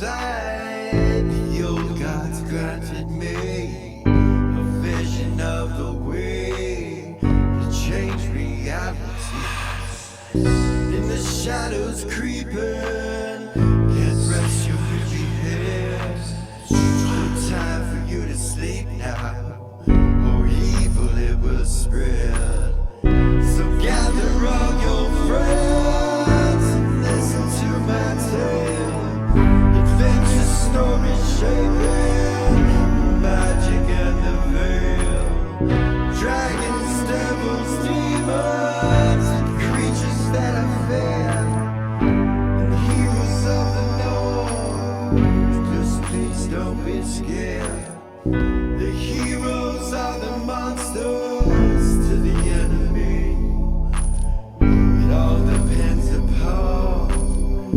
inside, the old gods granted me a vision of the way to change reality. In the shadows creeping, can't rest your weary head. No time for you to sleep now, or evil it will spread. So gather all your friends and listen to my tale. Adventure story shaping the magic and the veil. Dragons, devils, demons, and creatures that are fair, and heroes of the north. Just please don't be scared. The heroes are the monsters to the enemy. It all depends upon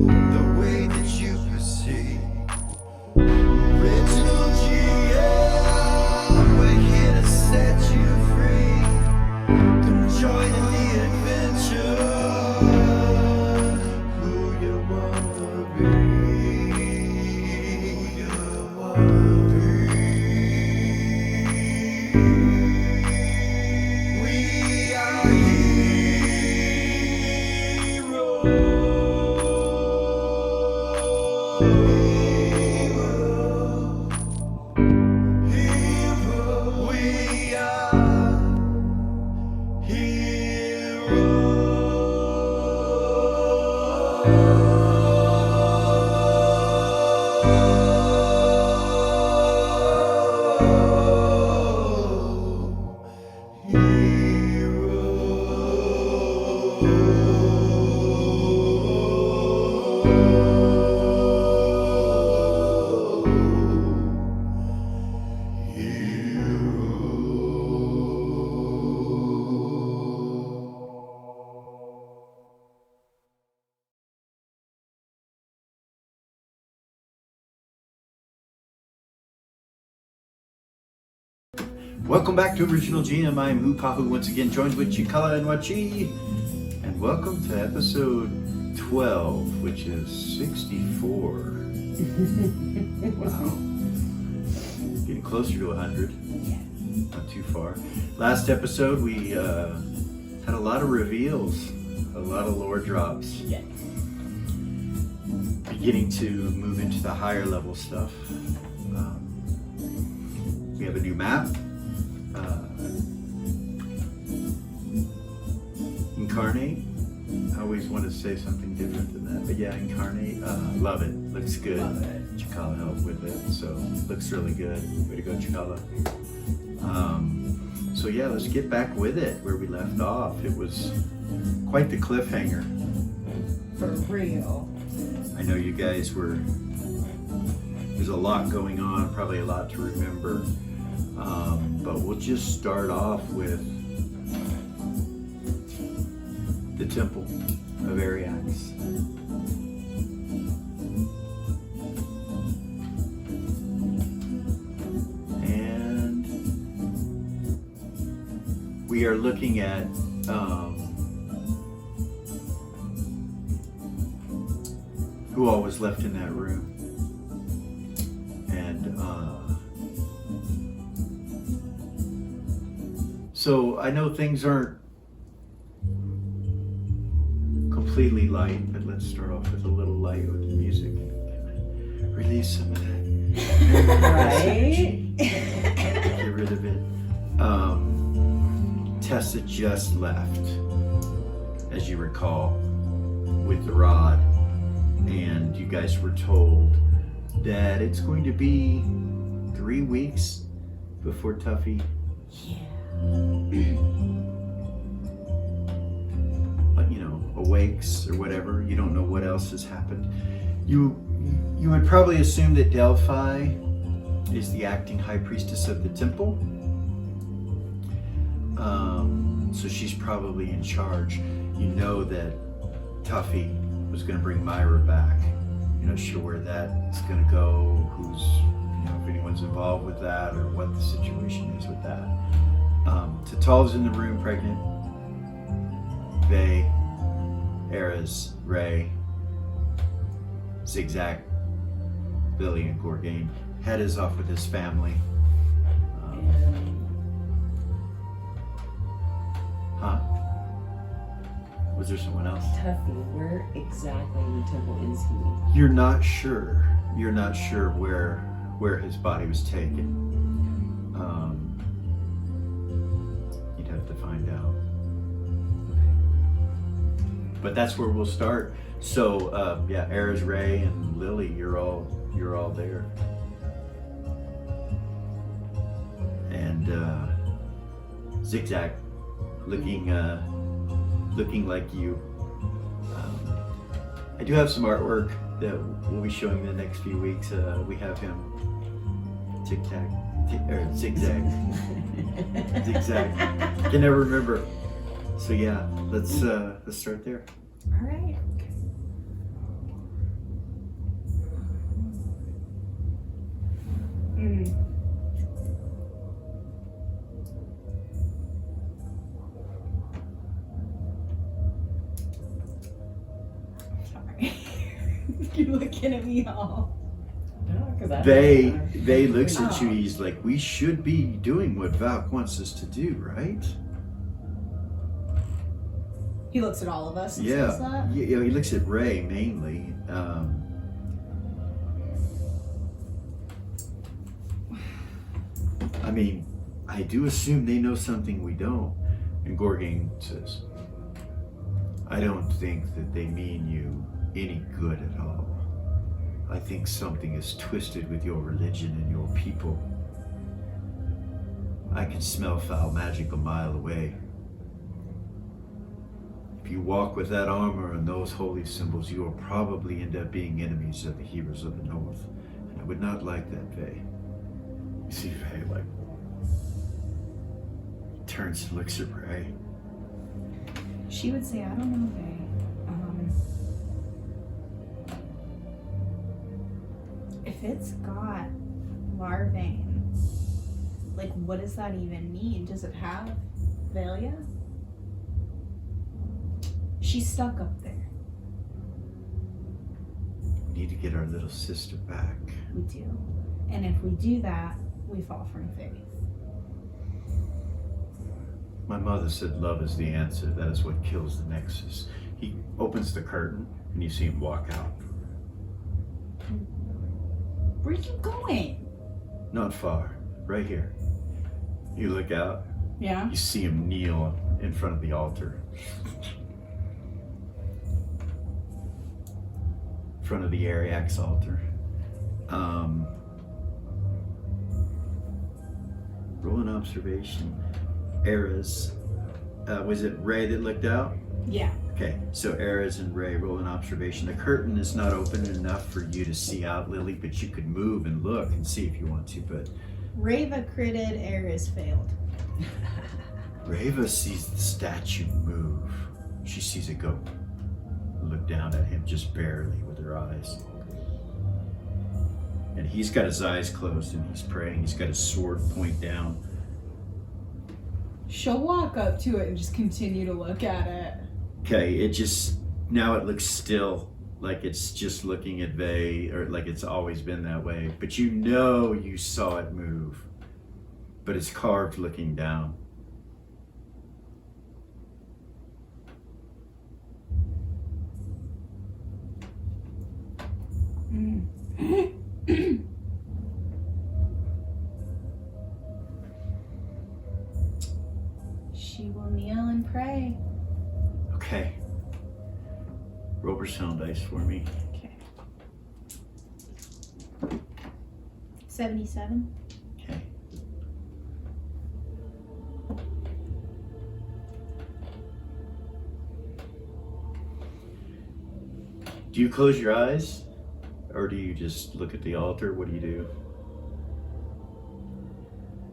the way that you proceed. Original GM, we're here to set you free. Come join in the adventure. Who you wanna be? Who you wanna be? We are Welcome back to Original GM. I'm Hupahu, once again joined with Cikala and Wachi. And welcome to episode 12, which is 64. Wow. Getting closer to 100. Not too far. Last episode we had a lot of reveals, a lot of lore drops. Yes. Beginning to move into the higher level stuff. We have a new map. Incarnate. I always want to say something different than that, but yeah, Incarnate. Love it. Looks good. Love it. Cikala helped with it, so looks really good. Way to go, Cikala. So yeah, let's get back with it where we left off. It was quite the cliffhanger. For real. I know you guys were. There's a lot going on, probably a lot to remember. But we'll just start off with the Temple of Ariax. And we are looking at who all was left in that room. And so I know things aren't completely light, but let's start off with a little light with the music. Release some of that. Right? Get rid of it. Tessa just left, as you recall, with the rod, and you guys were told that it's going to be 3 weeks before Tuffy awakes or whatever. You don't know what else has happened. You would probably assume that Delphi is the acting high priestess of the temple. So she's probably in charge. You know that Tuffy was going to bring Myra back. You're not sure where that's going to go, who's, if anyone's involved with that or what the situation is with that. Tatal's in the room pregnant. Vey, Eras, Ray, Zigzag, Billy and Gorgain. Head is off with his family. Huh? Was there someone else? Tuffy, where exactly in the temple is he? You're not sure. You're not sure where his body was taken. You'd have to find out. But that's where we'll start. So yeah, Eris, Ray, and Lily, you're all there. And Zigzag, looking like you. I do have some artwork that we'll be showing the next few weeks. We have him zigzag. Zigzag. I can never remember. So yeah, let's start there. All right. Sorry. You're looking at me all. No, because I They looks at you. He's like, we should be doing what Valk wants us to do, right? He looks at all of us and says that? Yeah. He looks at Ray mainly. I mean, I do assume they know something we don't. And Gorgain says, I don't think that they mean you any good at all. I think something is twisted with your religion and your people. I can smell foul magic a mile away. If you walk with that armor and those holy symbols, you will probably end up being enemies of the heroes of the North. And I would not like that, Vay. You see Vay like turns and looks at Ray. She would say, I don't know, Vay. If it's got larvae, like what does that even mean? Does it have Velia? She's stuck up there. We need to get our little sister back. We do. And if we do that, we fall from faith. My mother said love is the answer. That is what kills the Nexus. He opens the curtain and you see him walk out. Where are you going? Not far. Right here. You look out. Yeah. You see him kneel in front of the altar. In front of the Ariax altar. Roll an observation. Eris. Was it Ray that looked out? Yeah. Okay, so Eris and Ray roll an observation. The curtain is not open enough for you to see out, Lily, but you could move and look and see if you want to, but... Rava critted, Eris failed. Rava sees the statue move. She sees it go. Look down at him just barely with her eyes. And he's got his eyes closed and he's praying. He's got his sword point down. She'll walk up to it and just continue to look at it. Okay, it just, now it looks still, like it's just looking at Vay, or like it's always been that way. But you know you saw it move. But it's carved looking down. She will kneel and pray. Okay. Roll persona dice for me. Okay. 77. Okay. Do you close your eyes? Or do you just look at the altar? What do you do?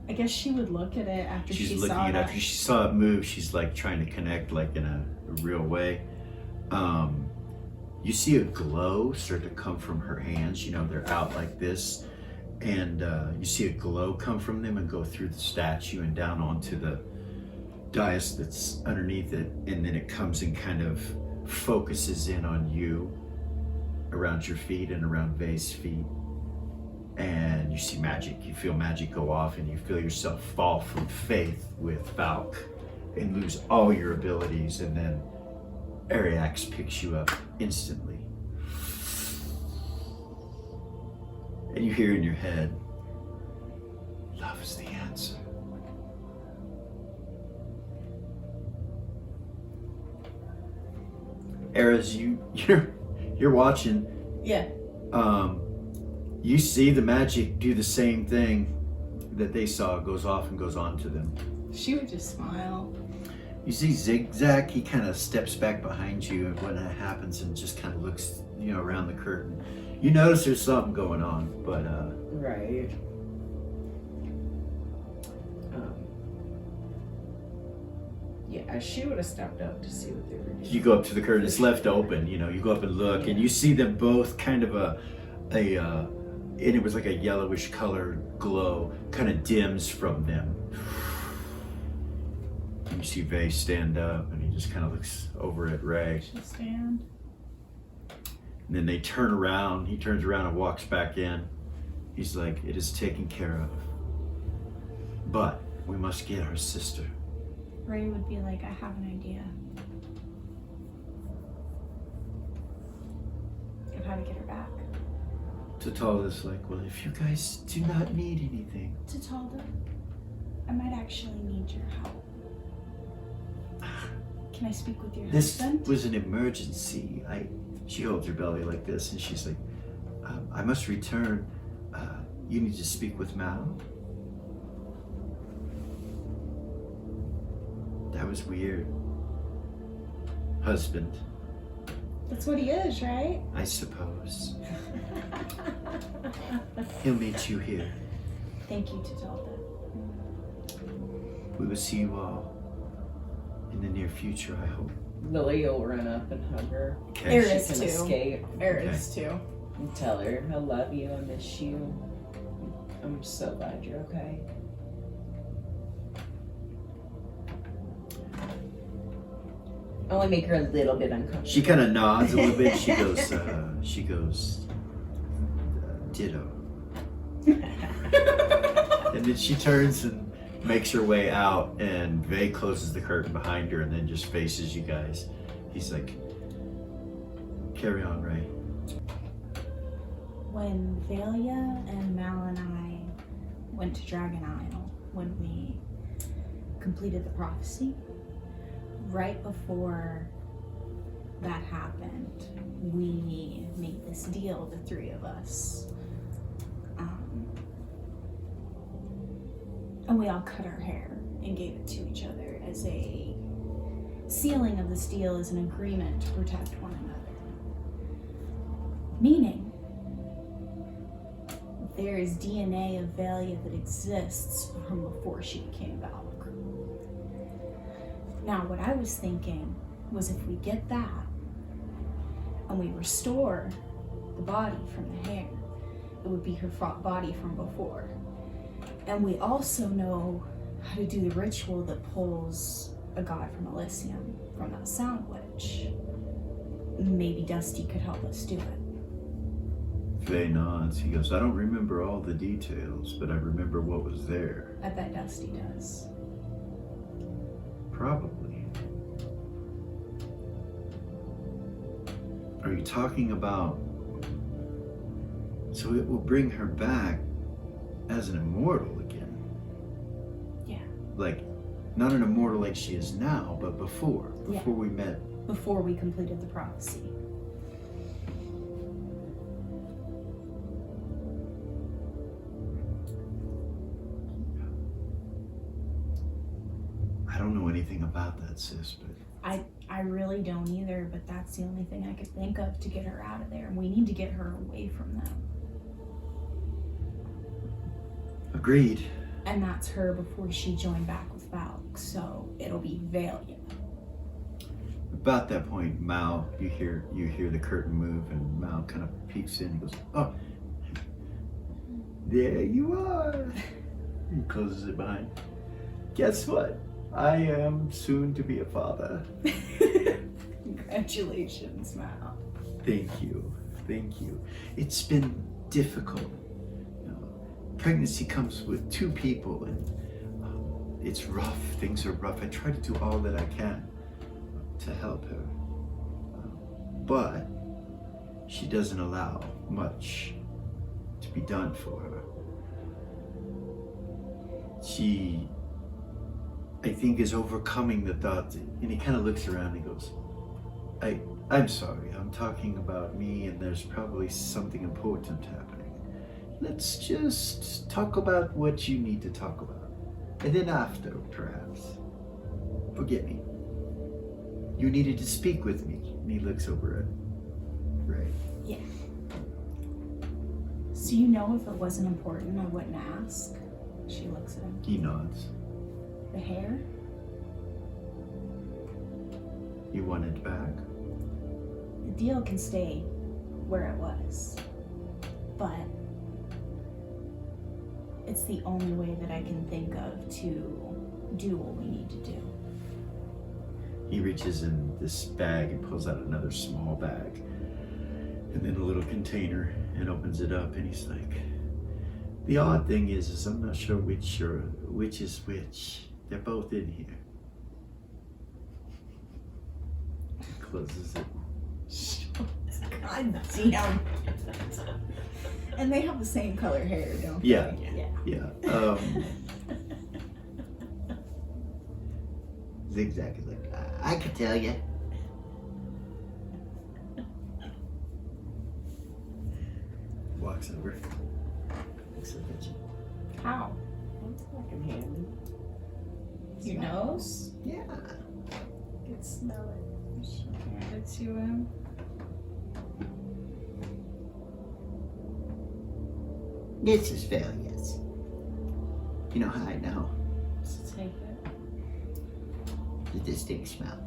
I guess she would look at it after She's she looking saw at it. it after she saw it move. She's like trying to connect like in a real way. You see a glow start to come from her hands. You know, they're out like this. And you see a glow come from them and go through the statue and down onto the dais that's underneath it. And then it comes and kind of focuses in on you, around your feet and around Vay's feet. and you see magic. You feel magic go off, and you feel yourself fall from faith with Valk and lose all your abilities, and then Ariax picks you up instantly. And you hear in your head, love is the answer. Eras, you're watching. Yeah. You see the magic do the same thing that they saw, goes off and goes on to them. She would just smile. You see Zigzag, he kind of steps back behind you when that happens and just kind of looks, around the curtain. You notice there's something going on, but Right. Yeah, she would have stepped up to see what they were doing. you go up to the curtain, it's left open, you go up and look, and you see them both kind of and it was like a yellowish color glow kind of dims from them. And you see Vay stand up, and he just kind of looks over at Ray. She'll stand. And then they turn around. He turns around and walks back in. He's like, it is taken care of. But we must get our sister. Ray would be like, I have an idea of how to get her back. Tatalda's like, well, if you guys do not need anything. Tatalda, I might actually need your help. Can I speak with your This husband? was an emergency. She holds her belly like this, and she's like, I must return. You need to speak with Mal. That was weird. Husband, That's what he is, right? I suppose. He'll meet you here. Thank you, Tatalda. We will see you all in the near future, I hope. Lily will run up and hug her. Okay. Eris She can too. escape Eris too. and tell her, I love you, I miss you. I'm so glad you're okay. Only make her a little bit uncomfortable. She kind of nods a little bit. She goes, ditto. And then she turns and makes her way out, and Vay closes the curtain behind her and then just faces you guys. He's like, carry on, Ray. When Valia and Mal and I went to Dragon Isle, when we completed the prophecy, right before that happened, we made this deal, the three of us. And we all cut our hair and gave it to each other as a sealing of this deal, as an agreement to protect one another. Meaning, there is DNA of Valia that exists from before she became Valk. Now, what I was thinking was, if we get that and we restore the body from the hair, it would be her body from before. And we also know how to do the ritual that pulls a god from Elysium from that sound witch. Maybe Dusty could help us do it. Vay nods. He goes, I don't remember all the details, but I remember what was there. I bet Dusty does. Probably. Are you talking about... So it will bring her back as an immortal again? Yeah. Like, not an immortal like she is now, but before Yeah. we met. Before we completed the prophecy. I don't know anything about that, sis, but I really don't either, but that's the only thing I could think of to get her out of there. And we need to get her away from them. agreed. And that's her before she joined back with Valk, so it'll be Valia. About that point, Mal, you hear the curtain move, and Mal kind of peeks in. He goes, "Oh, there you are." He closes it behind. Guess what? I am soon to be a father. Congratulations, Mal. Thank you. It's been difficult. pregnancy comes with two people, and it's rough. Things are rough. I try to do all that I can to help her, but she doesn't allow much to be done for her. She, I think, is overcoming the thought, and he kind of looks around and goes, I'm sorry, I'm talking about me, and there's probably something important happening. Let's just talk about what you need to talk about. And then after, perhaps, forget me. You needed to speak with me. And he looks over at Ray. Yeah. So you know if it wasn't important, I wouldn't ask. She looks at him. He nods. The hair? You want it back? The deal can stay where it was. But it's the only way that I can think of to do what we need to do. He reaches in this bag and pulls out another small bag and then a little container and opens it up, and he's like, the odd thing is I'm not sure which is which. They're both in here. He closes it. God damn. And they have the same color hair, don't Yeah. they? Yeah. Zigzag is like, I could tell you. Walks over. Looks up at you. How? That's fucking handy. Your nose? Yeah. Could smell it. She hand it to him. This is failures. You know how I know? Just take it. The distinct smell.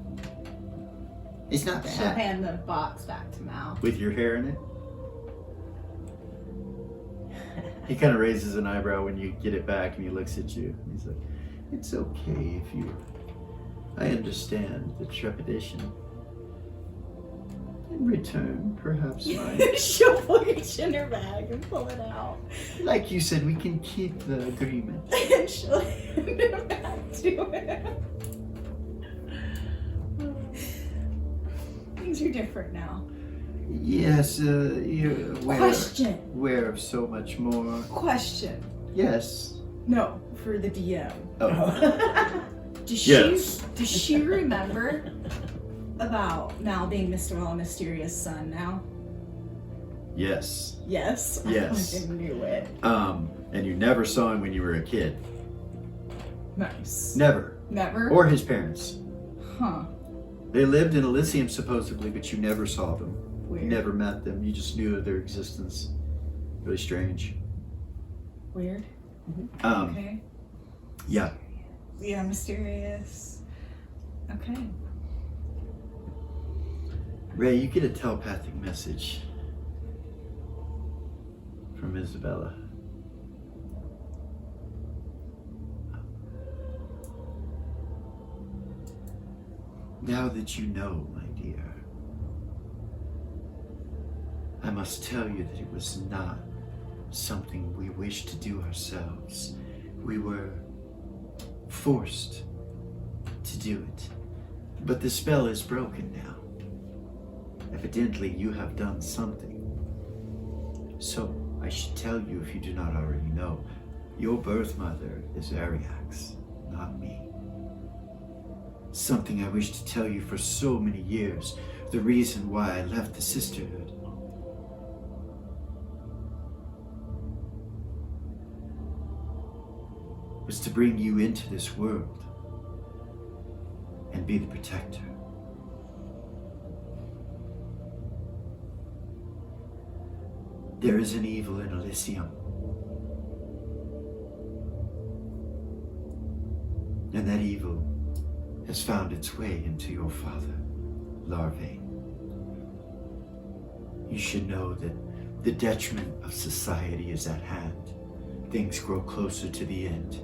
It's not She'll bad. hand the box back to Mal. With your hair in it? He kind of raises an eyebrow when you get it back, and he looks at you. He's like, it's okay if you... I understand the trepidation. In return, perhaps mine. She'll reach in her bag and pull it out. Like you said, we can keep the agreement. And she'll hand it back to him. Things are different now. Yes, you're Question. aware of so much more. Question. Yes. No, for the DM. Oh. Does she remember about Mal being Mr. Well Mysterious son now? Yes. Yes. Yes. I fucking knew it. And you never saw him when you were a kid. Nice. Never. Never? Or his parents. Huh. They lived in Elysium supposedly, but you never saw them. Weird. You never met them. You just knew of their existence. Really strange. Weird. Um, Okay. Yeah. Yeah, mysterious. Okay. Ray, you get a telepathic message from Isabella. Now that you know, my dear, I must tell you that it was not something we wished to do ourselves. We were forced to do it. But the spell is broken now. Evidently, you have done something. So, I should tell you, if you do not already know, your birth mother is Ariax, not me. Something I wished to tell you for so many years. The reason why I left the sisterhood. Was to bring you into this world and be the protector. There is an evil in Elysium. And that evil has found its way into your father, Larvae. You should know that the detriment of society is at hand. Things grow closer to the end.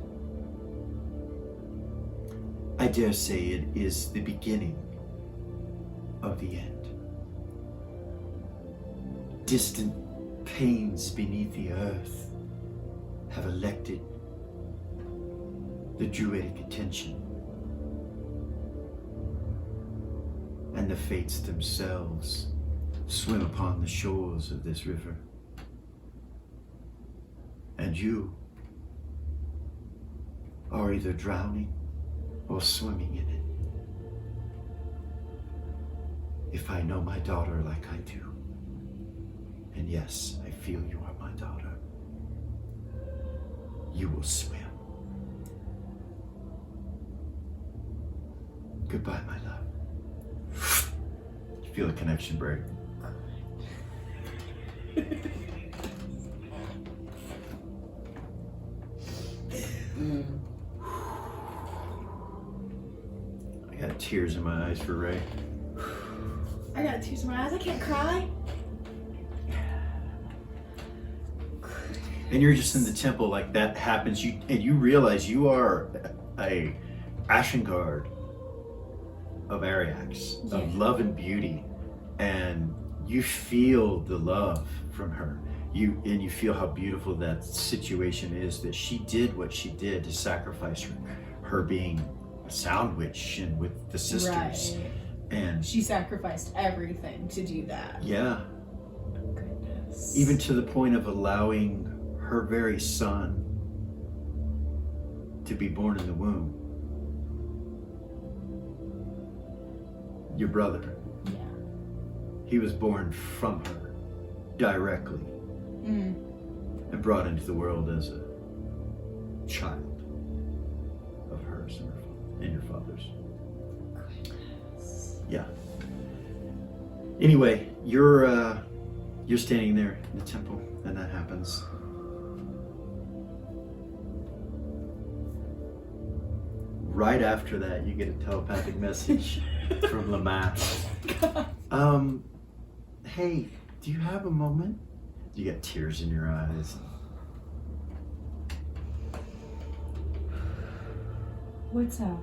I dare say it is the beginning of the end. Distant pains beneath the earth have elected the Druidic attention, and the fates themselves swim upon the shores of this river. And you are either drowning or swimming in it. If I know my daughter like I do, and yes, I feel you are my daughter, you will swim. Goodbye, my love. You feel a connection break. I got tears in my eyes for Ray. I got tears in my eyes. I can't cry. And you're just in the temple, like that happens, and you realize you are a Ashengard of Ariax, of love and beauty, and you feel the love from her. You feel how beautiful that situation is, that she did what she did to sacrifice her being a sound witch and with the sisters. Right. And She sacrificed everything to do that. yeah, Goodness. even to the point of allowing her very son to be born in the womb. Your brother. Yeah. He was born from her directly and brought into the world as a child of hers and your father's. Yeah. Anyway, you're standing there in the temple, and that happens. Right after that, you get a telepathic message from Lamass. Hey, do you have a moment? You got tears in your eyes. What's up?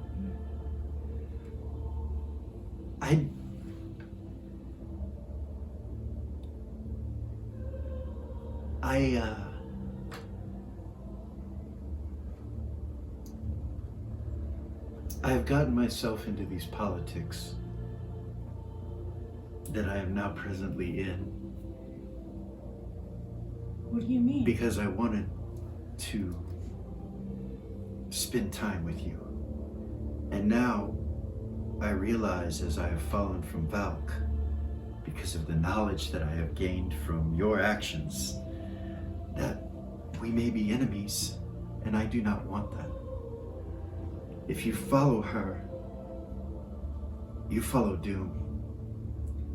I've gotten myself into these politics that I am now presently in What do you mean? because I wanted to spend time with you. And now I realize, as I have fallen from Valk, because of the knowledge that I have gained from your actions, that we may be enemies, and I do not want that. If you follow her, you follow doom.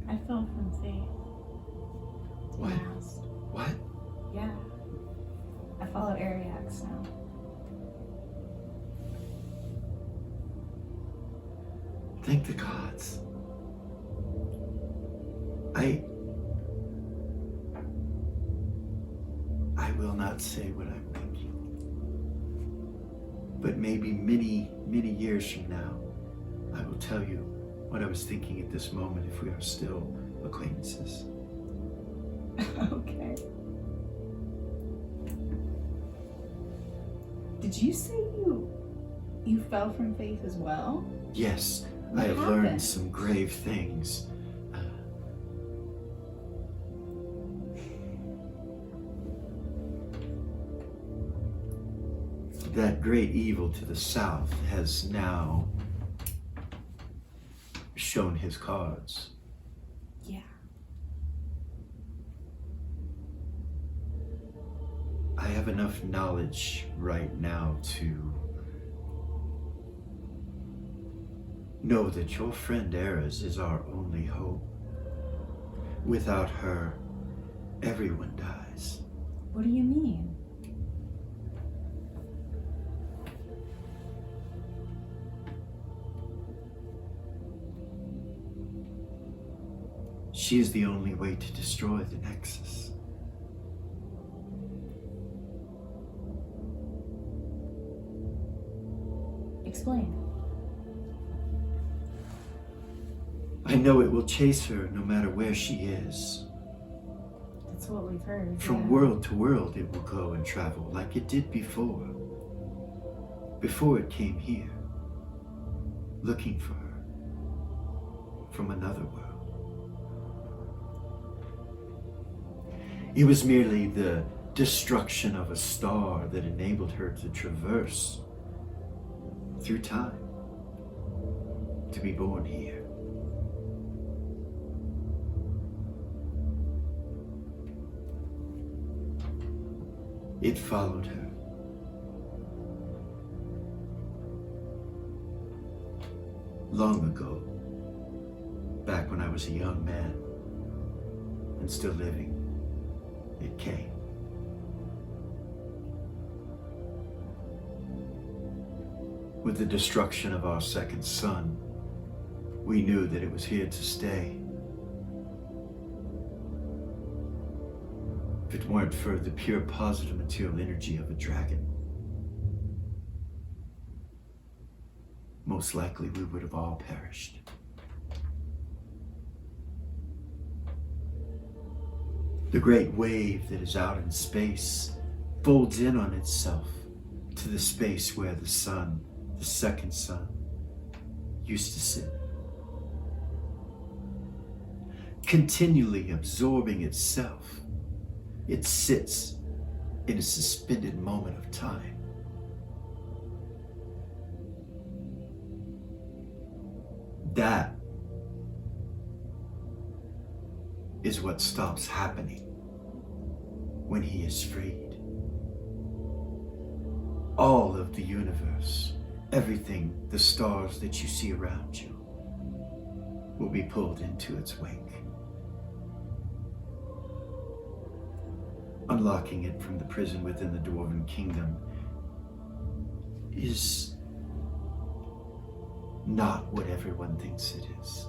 I fell from faith. What? Last. What? Yeah. I follow Ariax now. Thank the gods. I will not say what I'm thinking. But maybe many, many years from now, I will tell you what I was thinking at this moment if we are still acquaintances. Okay. Did you say you fell from faith as well? Yes, What I have happened? learned some grave things. That great evil to the south has now shown his cards. Yeah. I have enough knowledge right now to know that your friend Eris is our only hope. Without her, everyone dies. What do you mean? She is the only way to destroy the Nexus. Explain. I know it will chase her no matter where she is. That's That's what we've heard. From yeah. world to world it will go and travel like it did before. Before it came here, looking for her from another world. It was merely the destruction of a star that enabled her to traverse through time to be born here. It followed her. Long ago, back when I was a young man and still living, it came. With the destruction of our second son, we knew that it was here to stay. If it weren't for the pure positive material energy of a dragon, most likely we would have all perished. The great wave that is out in space folds in on itself to the space where the sun, the second sun, used to sit. Continually absorbing itself, it sits in a suspended moment of time. That is what stops happening when he is freed. All of the universe, everything, the stars that you see around you, will be pulled into its wake. Unlocking it from the prison within the Dwarven Kingdom is not what everyone thinks it is.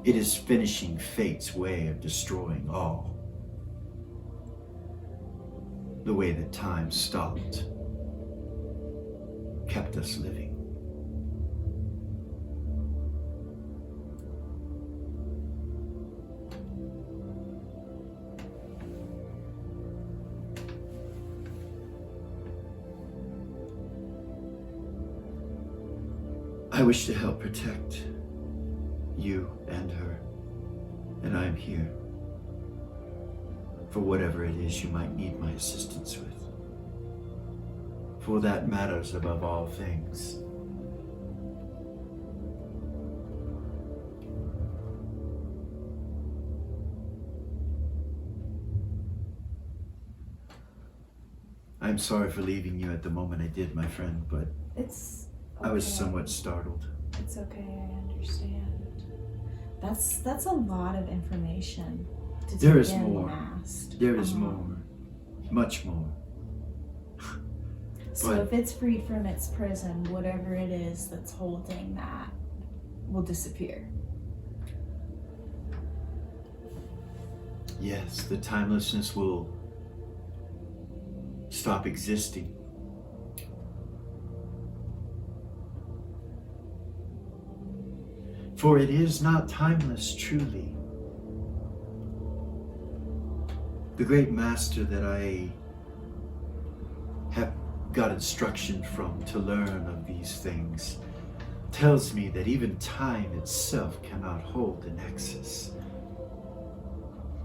It is finishing fate's way of destroying all. The way that time stopped, kept us living. I wish to help protect you and her, and I am here for whatever it is you might need my assistance with. For that matters above all things. I'm sorry for leaving you at the moment I did, my friend, but It's I was okay. somewhat startled. It's okay, I understand. That's a lot of information to There take is in more. last. There is more. Much more. So But- if it's freed from its prison, whatever it is that's holding that will disappear. Yes, the timelessness will stop existing. For it is not timeless truly. The great master that I have got instruction from to learn of these things tells me that even time itself cannot hold a nexus.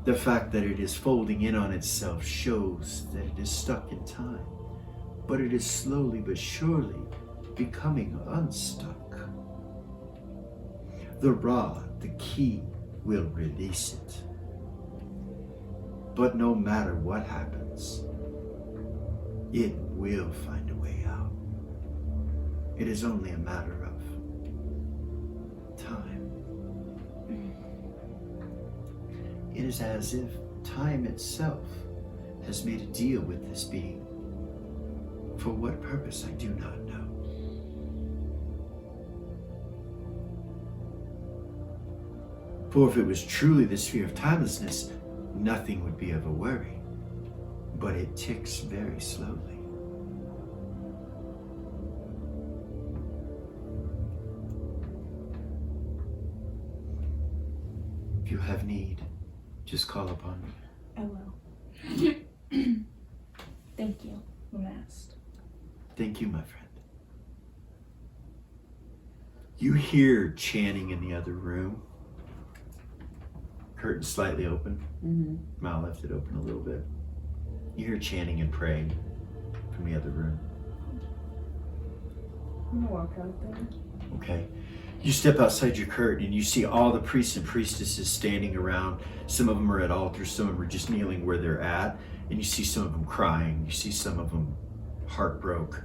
The fact that it is folding in on itself shows that it is stuck in time, but it is slowly but surely becoming unstuck. The rod, the key, will release it. But no matter what happens, it will find a way out. It is only a matter of time. It is as if time itself has made a deal with this being. For what purpose, I do not know. For if it was truly the sphere of timelessness, nothing would be of a worry. But it ticks very slowly. If you have need, just call upon me. I will. Thank you, Mast. Thank you, my friend. You hear chanting in the other room. Curtain slightly open. Mal left it open a little bit. You hear chanting and praying from the other room. I'm gonna walk out there. Okay. You step outside your curtain and you see all the priests and priestesses standing around. Some of them are at altars, some of them are just kneeling where they're at. And you see some of them crying. You see some of them heartbroken.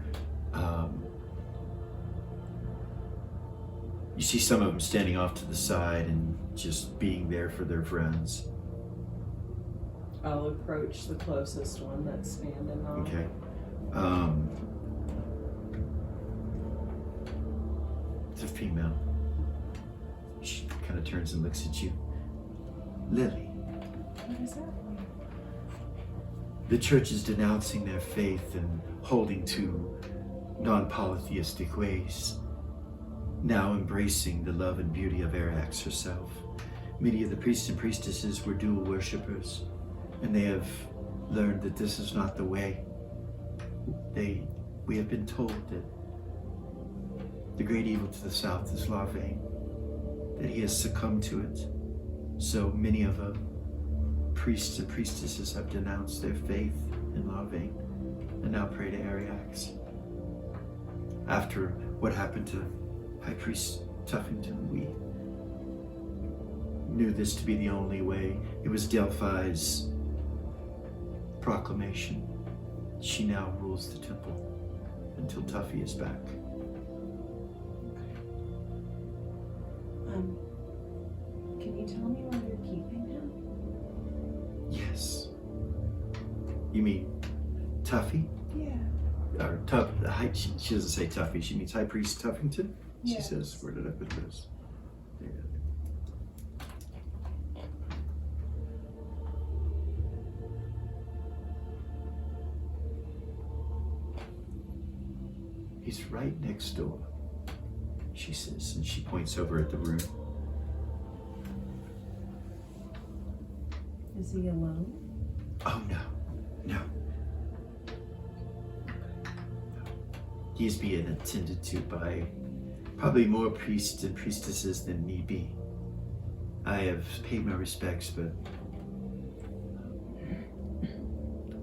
You see some of them standing off to the side and just being there for their friends. I'll approach the closest one that's standing on. Okay. It's a female. She kind of turns and looks at you. Lily, What is that? the church is denouncing their faith and holding to non-polytheistic ways, now embracing the love and beauty of Arax herself. Many of the priests and priestesses were dual worshippers, and they have learned that this is not the way. We have been told that the great evil to the south is Larvain, that he has succumbed to it. So many of the priests and priestesses have denounced their faith in Larvain and now pray to Arax. After what happened to High Priest Tuffington, we knew this to be the only way. It was Delphi's proclamation. She now rules the temple until Tuffy is back. Can you tell me why they're keeping him? Yes. You mean Tuffy? Yeah. Or she doesn't say Tuffy, she means High Priest Tuffington? She Yes. says, where did I put this? There. He's right next door, she says, and she points over at the room. Is he alone? Oh, no. He is being attended to by probably more priests and priestesses than need be. I have paid my respects, but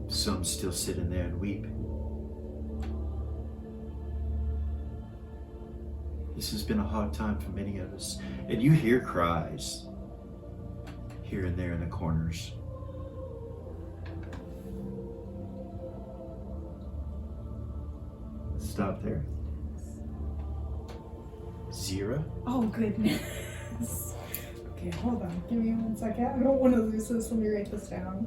some still sit in there and weep. This has been a hard time for many of us. And you hear cries here and there in the corners. Stop there. Zira? Oh, goodness. Okay, hold on. Give me 1 second. I don't want to lose this. Let me write this down.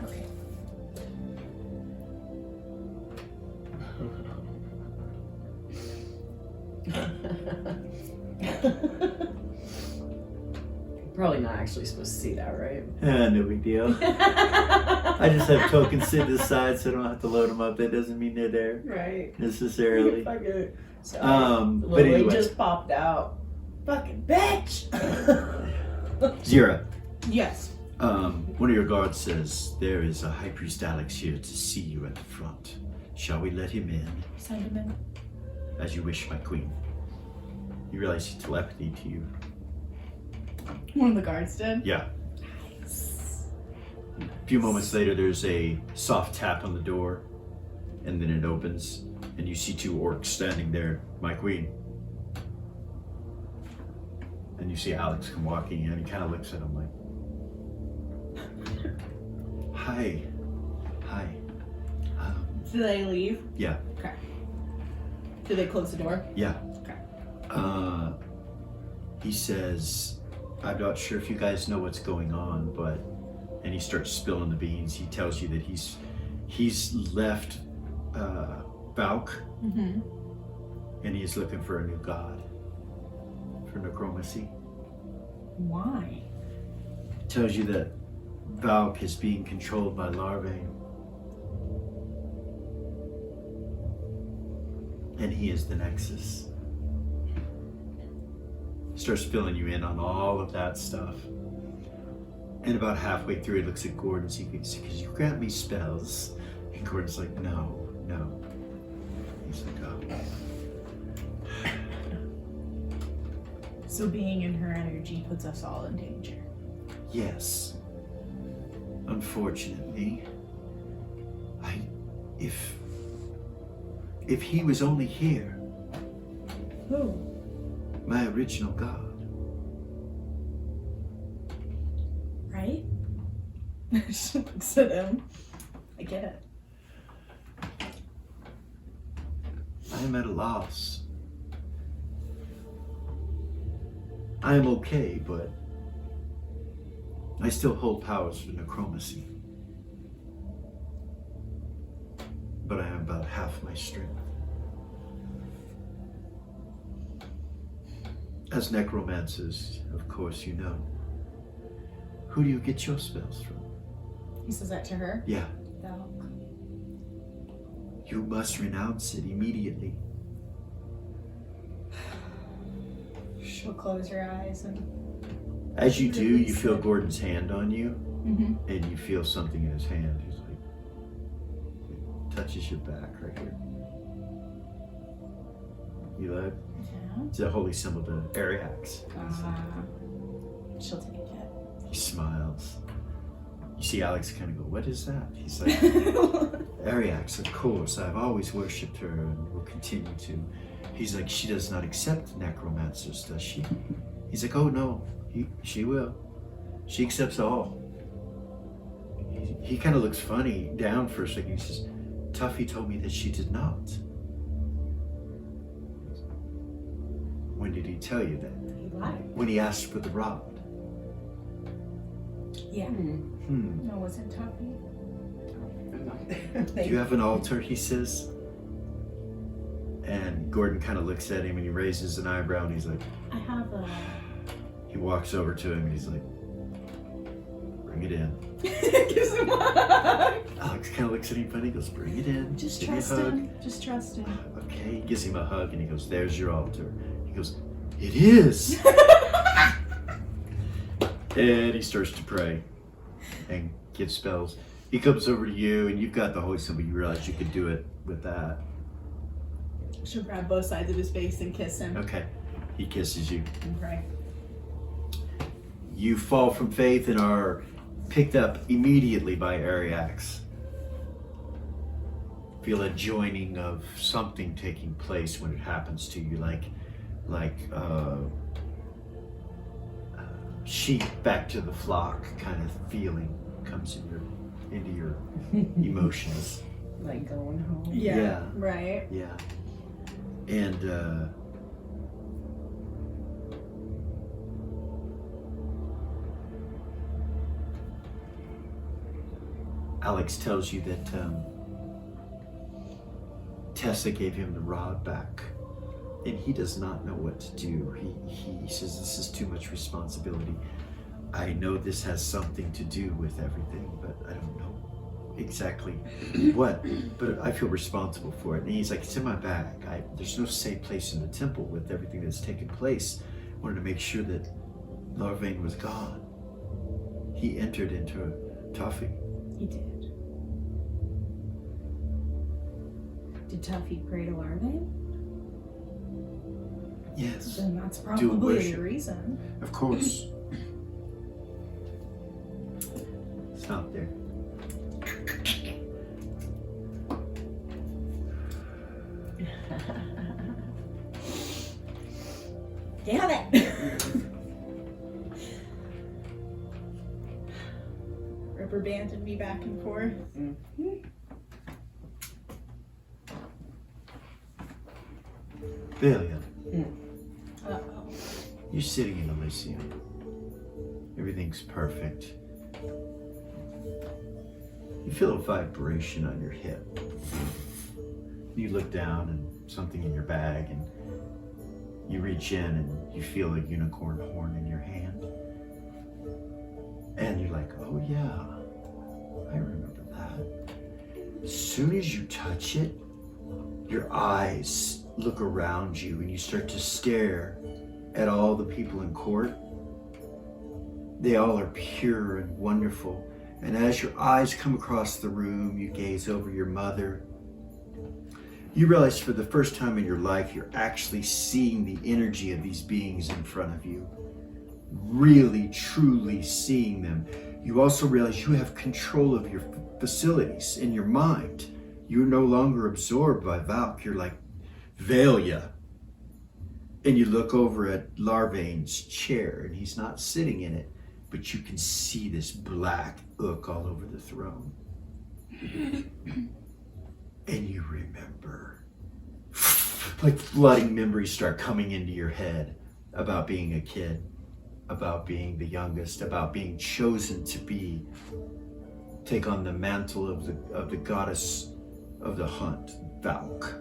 Okay. Probably not actually supposed to see that, right? No big deal. I just have tokens sit to the side so I don't have to load them up. That doesn't mean they're there Right. necessarily. Fucking. But Lily anyway. just popped out. Fucking bitch! Zira, Yes. one of your guards says there is a High Priest Alex here to see you at the front. Shall we let him in? Send him in. As you wish, my queen. You realize he telepathy to you. One of the guards did. Yeah. A few moments later, there's a soft tap on the door, and then it opens, and you see 2 orcs standing there. My queen. And you see Alex come walking in, and he kind of looks at him like, Hi. Do they leave? Yeah. Okay. Do they close the door? Yeah. Okay. He says, I'm not sure if you guys know what's going on, but and he starts spilling the beans. He tells you that he's left Valk, Mm-hmm. and he's looking for a new god for necromancy. Why? Tells you that Valk is being controlled by larvae, and he is the Nexus. Starts filling you in on all of that stuff. And about halfway through, he looks at Gordon and says, "Could you grant me spells?" And Gordon's like, no. He's like, oh. So being in her energy puts us all in danger. Yes. Unfortunately, if he was only here, Who? my original god. Right? She looks at him. I get it. I am at a loss. I am okay, but I still hold powers for necromancy. But I am about half my strength. As necromancers, of course you know. Who do you get your spells from? He says that to her. Yeah, Valk. you must renounce it immediately. She'll close her eyes and. As you do, you Release feel it. Gordon's hand on you, Mm-hmm. and you feel something in his hand. He's like, it touches your back right here. You like? Yeah. It's a holy symbol to Ariax. She'll take it. He smiles. You see Alex kind of go, "What is that?" He's like, "Ariax, of course. I've always worshipped her and will continue to." He's like, "She does not accept necromancers, does she?" He's like, "Oh no, she will. She accepts all." He kind of looks funny down for a second. He says, "Tuffy told me that she did not." When did he tell you that? He lied. When he asked for the rod. Yeah. No, it wasn't Tuffy. Do you have an altar, he says? And Gordon kind of looks at him and he raises an eyebrow and he's like, I have a. he walks over to him and he's like, "Bring it in." Gives him a hug. Alex kind of looks at him funny, he goes, "Bring it in. Just Give me a trust hug." him. Just trust him. Okay, he gives him a hug and he goes, "There's your altar." He goes, "It is." And he starts to pray and give spells. He comes over to you and you've got the holy symbol. You realize you could do it with that. She'll grab both sides of his face and kiss him. Okay, he kisses you. And pray. You fall from faith and are picked up immediately by Ariax. Feel a joining of something taking place when it happens to you, like sheep back to the flock kind of feeling comes into your emotions. Like going home. Yeah. Right. Yeah. And Alex tells you that Tessa gave him the rod back, and he does not know what to do. He says this is too much responsibility. I know this has something to do with everything, but I don't know exactly what. But I feel responsible for it. And he's like, "It's in my bag. There's no safe place in the temple with everything that's taken place. I wanted to make sure that Larvain was gone." He entered into Tuffy. He did. Did Tuffy pray to Larvain? Yes, Then that's Do probably worship. the reason. of course. Stop there. Damn it! Rubber banded me back and forth. Belia, Uh-oh. you're sitting in Elysium. Everything's perfect. You feel a vibration on your hip. You look down and something in your bag, and you reach in and you feel a unicorn horn in your hand. And you're like, oh yeah, I remember that. As soon as you touch it, your eyes look around you and you start to stare at all the people in court. They all are pure and wonderful. And as your eyes come across the room, you gaze over your mother. You realize for the first time in your life, you're actually seeing the energy of these beings in front of you. Really, truly seeing them. You also realize you have control of your facilities in your mind. You're no longer absorbed by Valk. You're like, Valia. And you look over at Larvane's chair, and he's not sitting in it, but you can see this black ook all over the throne. And you remember, like flooding memories start coming into your head about being a kid, about being the youngest, about being chosen to take on the mantle of the goddess of the hunt, Valk,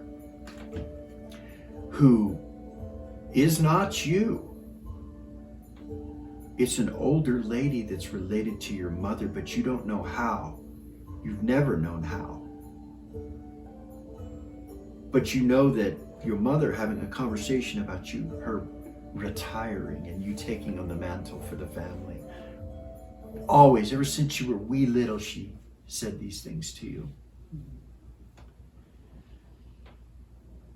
who is not you. It's an older lady that's related to your mother, but you don't know how. You've never known how. But you know that your mother having a conversation about her retiring and you taking on the mantle for the family. Always, ever since you were wee little, she said these things to you.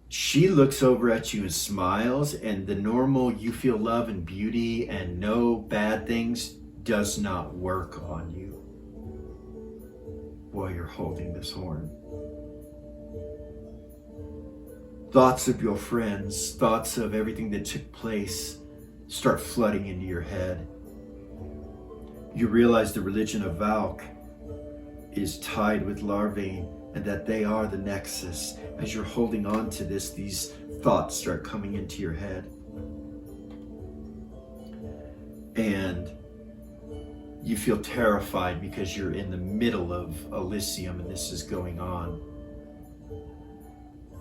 She looks over at you and smiles, and the normal you feel love and beauty and no bad things does not work on you while you're holding this horn. Thoughts of your friends, thoughts of everything that took place start flooding into your head. You realize the religion of Valk is tied with Larvane, and that they are the nexus. As you're holding on to this, these thoughts start coming into your head. And you feel terrified because you're in the middle of Elysium and this is going on.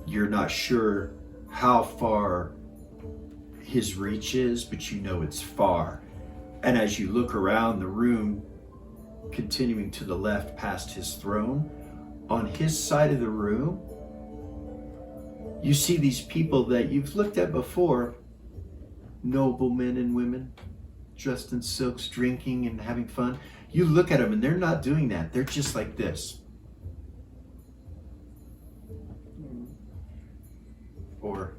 You're not sure how far his reach is, but you know it's far. And as you look around the room, continuing to the left past his throne, on his side of the room, you see these people that you've looked at before, noblemen and women dressed in silks, drinking and having fun. You look at them and they're not doing that. They're just like this. Or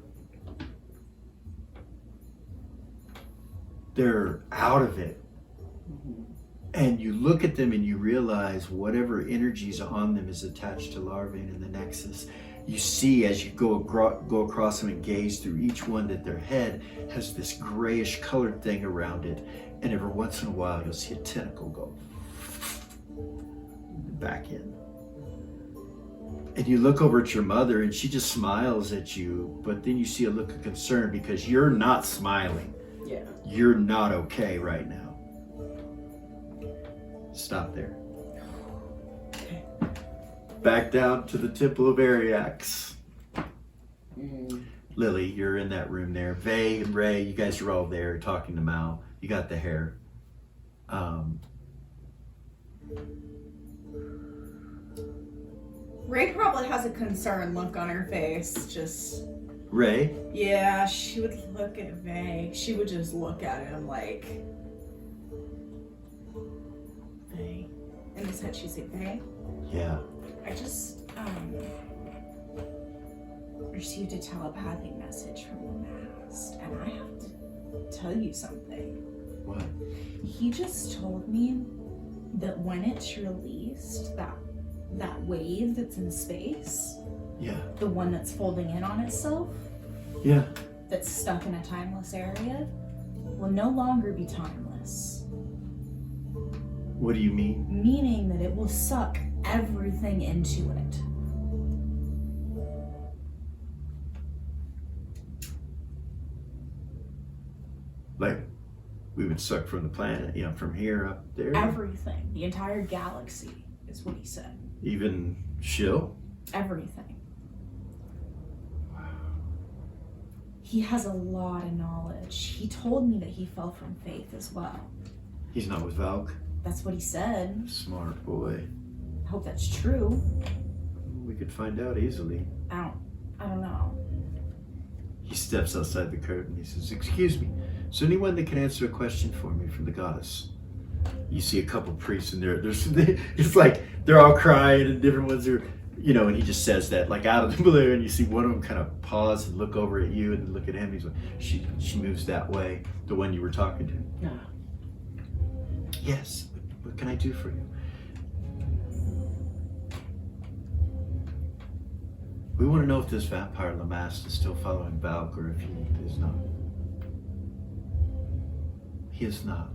they're out of it. And you look at them and you realize whatever energies on them is attached to Larvane and the Nexus. You see as you go across them and gaze through each one that their head has this grayish colored thing around it. And every once in a while you'll see a tentacle go back in. And you look over at your mother and she just smiles at you, but then you see a look of concern because you're not smiling. Yeah. You're not okay right now. Stop there. Okay. Back down to the Temple of Ariax. Mm. Lily, you're in that room there. Vay and Ray, you guys are all there talking to Mal. You got the hair. Ray probably has a concerned look on her face. Just, Ray? yeah, she would look at Vay. She would just look at him like, Vay. In his head, she'd say, Vay. Yeah. I just received a telepathic message from the Mast, and I have to tell you something. What? He just told me that when it's released, that wave that's in space, Yeah. the one that's folding in on itself, Yeah. that's stuck in a timeless area, will no longer be timeless. What do you mean? Meaning that it will suck everything into it. Like We would suck from the planet, from here up there. Everything. The entire galaxy is what he said. Even Shill? Everything. Wow. He has a lot of knowledge. He told me that he fell from faith as well. He's not with Valk? That's what he said. Smart boy. I hope that's true. We could find out easily. I don't know. He steps outside the curtain. He says, "Excuse me, is there anyone that can answer a question for me from the goddess?" You see a couple priests in there. It's like they're all crying and different ones are, and he just says that like out of the blue, and you see one of them kind of pause and look over at you and look at him. He's like, she moves that way, the one you were talking to. No. Yes, what can I do for you? We want to know if this vampire Lamass is still following Valk or if he is not. He is not.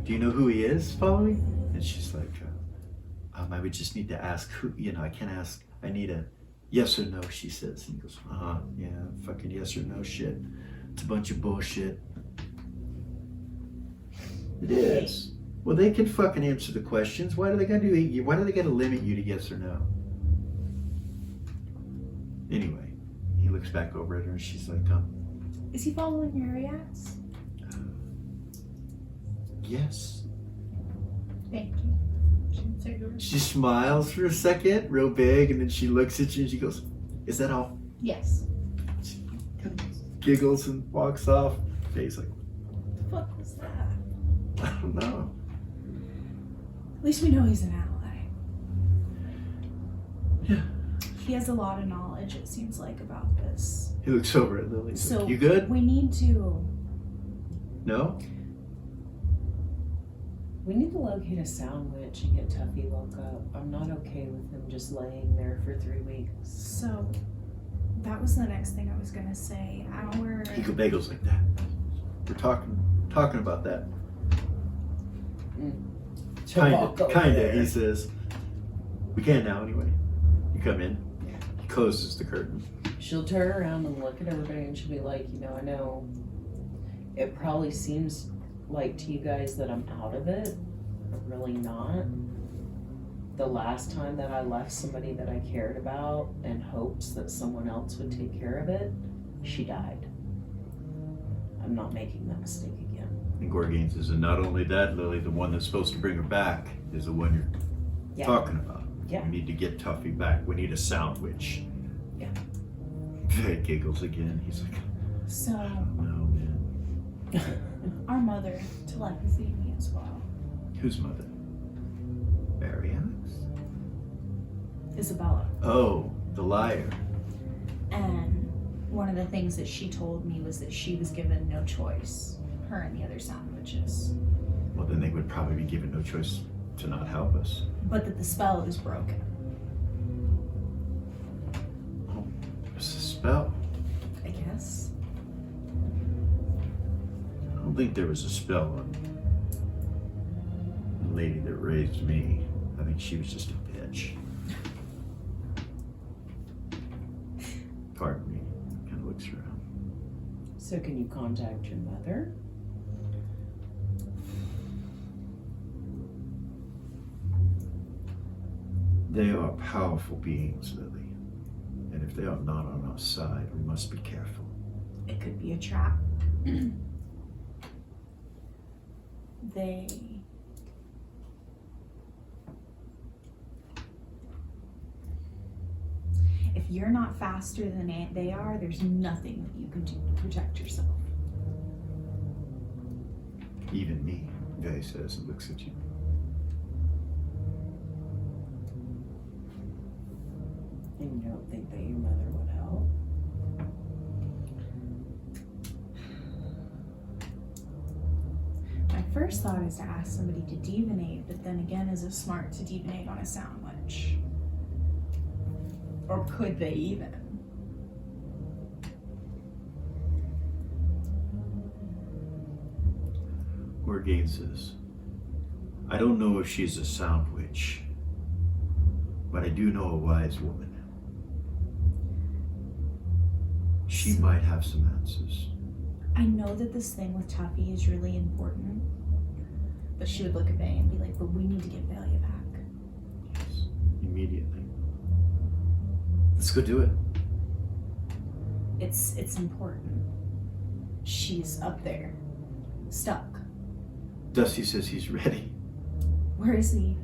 Do you know who he is following? And she's like, I would just need to ask who, I can't ask. I need a yes or no, she says. And he goes, yeah, fucking yes or no shit. It's a bunch of bullshit. It is. Well, they can fucking answer the questions. Why do they gotta limit you to yes or no? Anyway, he looks back over at her and she's like, Is he following your reacts? yes. Thank you. She smiles for a second, real big, and then she looks at you and she goes, "Is that all?" Yes. She kind of giggles and walks off. Face like, What the fuck was that? I don't know. At least we know he's an ally. Yeah. He has a lot of knowledge, it seems like, about this. He looks over at Lily. So Like, you good? we need to. No? We need to locate a sound witch and get Tuffy woke up. I'm not okay with him just laying there for 3 weeks. So that was the next thing I was gonna say. He bagels like that. We're talking about that. Kinda, he says. We can now anyway. You come in. He closes the curtain. She'll turn around and look at everybody and she'll be like, I know it probably seems like to you guys that I'm out of it, but really not. The last time that I left somebody that I cared about in hopes that someone else would take care of it, she died. I'm not making that mistake again. And Gorgain says, and not only that, Lily, the one that's supposed to bring her back is the one you're talking about. Yeah. We need to get Tuffy back. We need a sound witch. Yeah. He giggles again. He's like, So I don't know, man. our mother telepathy me as well. Whose mother? Marianne's? Isabella. Oh, the liar. And one of the things that she told me was that she was given no choice, her and the other sound witches. Well, then they would probably be given no choice to not help us. But that the spell is broken. Oh, it's a spell. I guess. I don't think there was a spell on the lady that raised me. I think she was just a bitch. Pardon me. Kind of looks around. So can you contact your mother? They are powerful beings, Lily. And if they are not on our side, we must be careful. It could be a trap. If you're not faster than they are, there's nothing that you can do to protect yourself. Even me, Vay says and looks at you. And you don't think that your mother would help? My first thought is to ask somebody to divinate, but then again, is it smart to divinate on a sound witch? Or could they even? Gorgain says, I don't know if she's a sound witch, but I do know a wise woman. She might have some answers. I know that this thing with Tuffy is really important, but she would look at Bay and be like, but we need to get Valia back. Yes. Immediately. Let's go do it. It's important. She's up there, stuck. Dusty says he's ready. Where is he?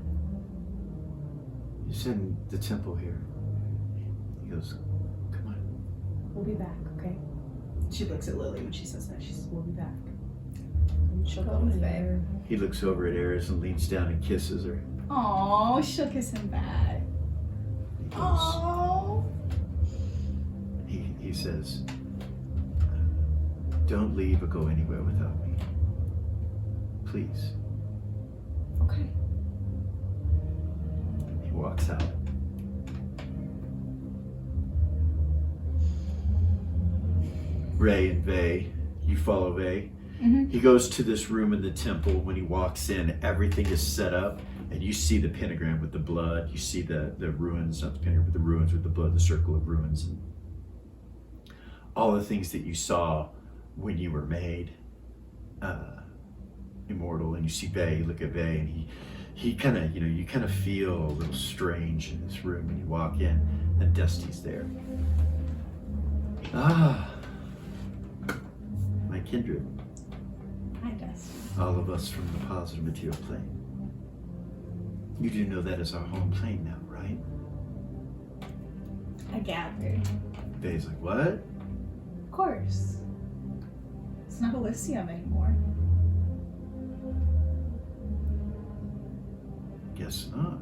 He's in the temple here. He goes, come on. We'll be back, okay? She looks at Lily when she says that. She says, we'll be back. And she'll go with Bay. He looks over at Eris and leans down and kisses her. Aww, she'll kiss him back. He goes, Aww. he says, don't leave or go anywhere without me. Please. Okay. He walks out. Ray and Vay, you follow Vay. Mm-hmm. He goes to this room in the temple. When he walks in, everything is set up, and you see the pentagram with the blood. You see the ruins, not the pentagram, but the ruins with the blood, the circle of ruins, and all the things that you saw when you were made immortal. And you see Vay, you look at Vay, and he kind of, you kind of feel a little strange in this room when you walk in, and Dusty's there. Ah, my kindred. Hi, Dusty. All of us from the positive material plane. You do know that is our home plane now, right? I gathered. Vay's like, what? Of course. It's not Elysium anymore. Guess not.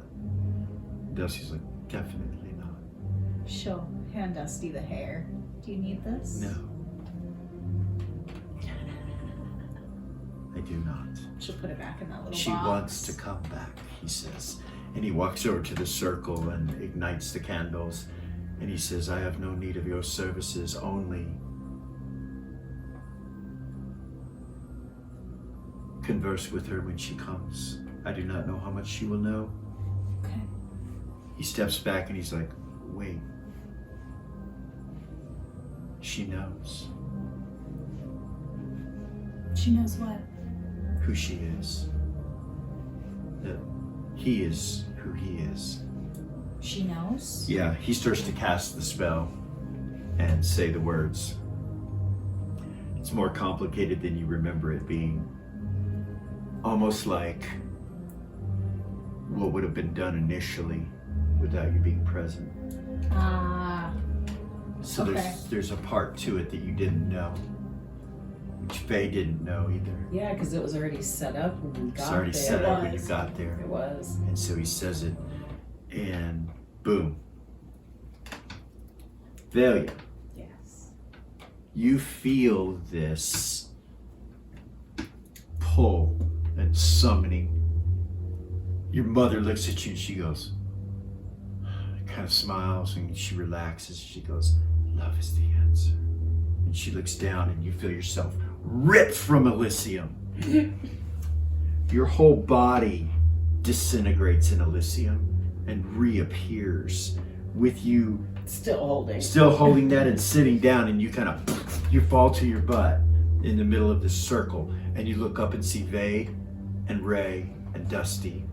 Dusty's like, definitely not. She'll hand Dusty the hair. Do you need this? No. I do not. She'll put it back in that little She box. wants to come back, he says. And he walks over to the circle and ignites the candles. And he says, I have no need of your services, only converse with her when she comes. I do not know how much she will know. Okay. He steps back and he's like, wait. She knows She knows what? who she is. That he is who he is. She knows? Yeah, he starts to cast the spell and say the words. It's more complicated than you remember it being. Almost like what would have been done initially without you being present. Ah. So Okay. there's a part to it that you didn't know, which Faye didn't know either. Yeah, because it was already set up when we got It's already there. set up when you was. got there. It was. And so he says it, and boom. Valia, Yes. you feel this pull and summoning. Your mother looks at you and she goes, kind of smiles and she relaxes. She goes, love is the answer. And she looks down and you feel yourself ripped from Elysium. Your whole body disintegrates in Elysium and reappears with you Still holding. still holding that and sitting down, and you kind of, you fall to your butt in the middle of this circle, and you look up and see Vay and Ray and Dusty,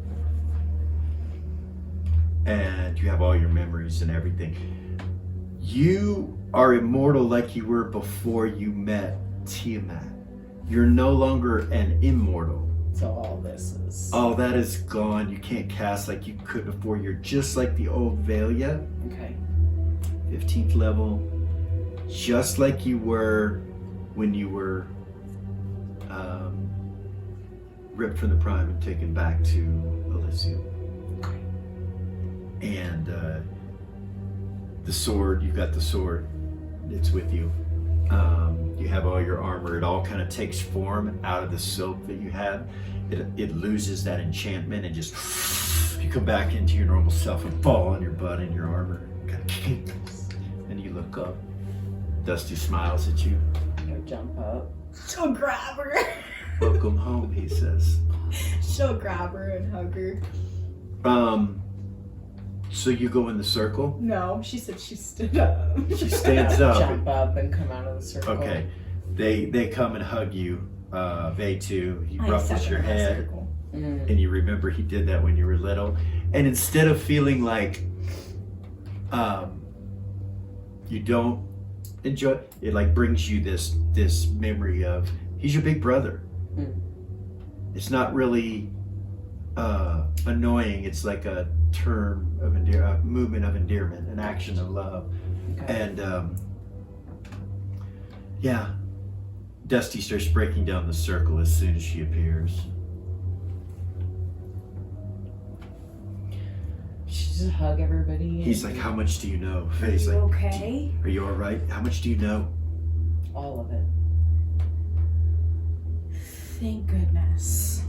and you have all your memories and everything. You are immortal like you were before you met Tiamat. You're no longer an immortal. So all this is. All that is gone. You can't cast like you could before. You're just like the old Valia. Okay. 15th level, just like you were when you were ripped from the Prime and taken back to Elysium. And the sword, you've got the sword, it's with you. You have all your armor. It all kind of takes form out of the silk that you had. It loses that enchantment and just you come back into your normal self and fall on your butt in your armor. And you look up. Dusty smiles at you. Go jump up. She'll grab her. Welcome home, he says. She'll grab her and hug her. So you go in the circle. No, she said she stood up. She stands up. Jump up and come out of the circle. Okay. They come and hug you. They too. He I ruffles accept your it in a head, circle. and you remember he did that when you were little. And instead of feeling like you don't enjoy it, like brings you this memory of he's your big brother. It's not really annoying. It's like a term of a movement of endearment, an action of love. Okay. And yeah, Dusty starts breaking down the circle as soon as she appears. She just hug everybody. He's like, "How much do you know?" Are Faye's you like, okay? "Are you all right? How much do you know?" all of it. Thank goodness.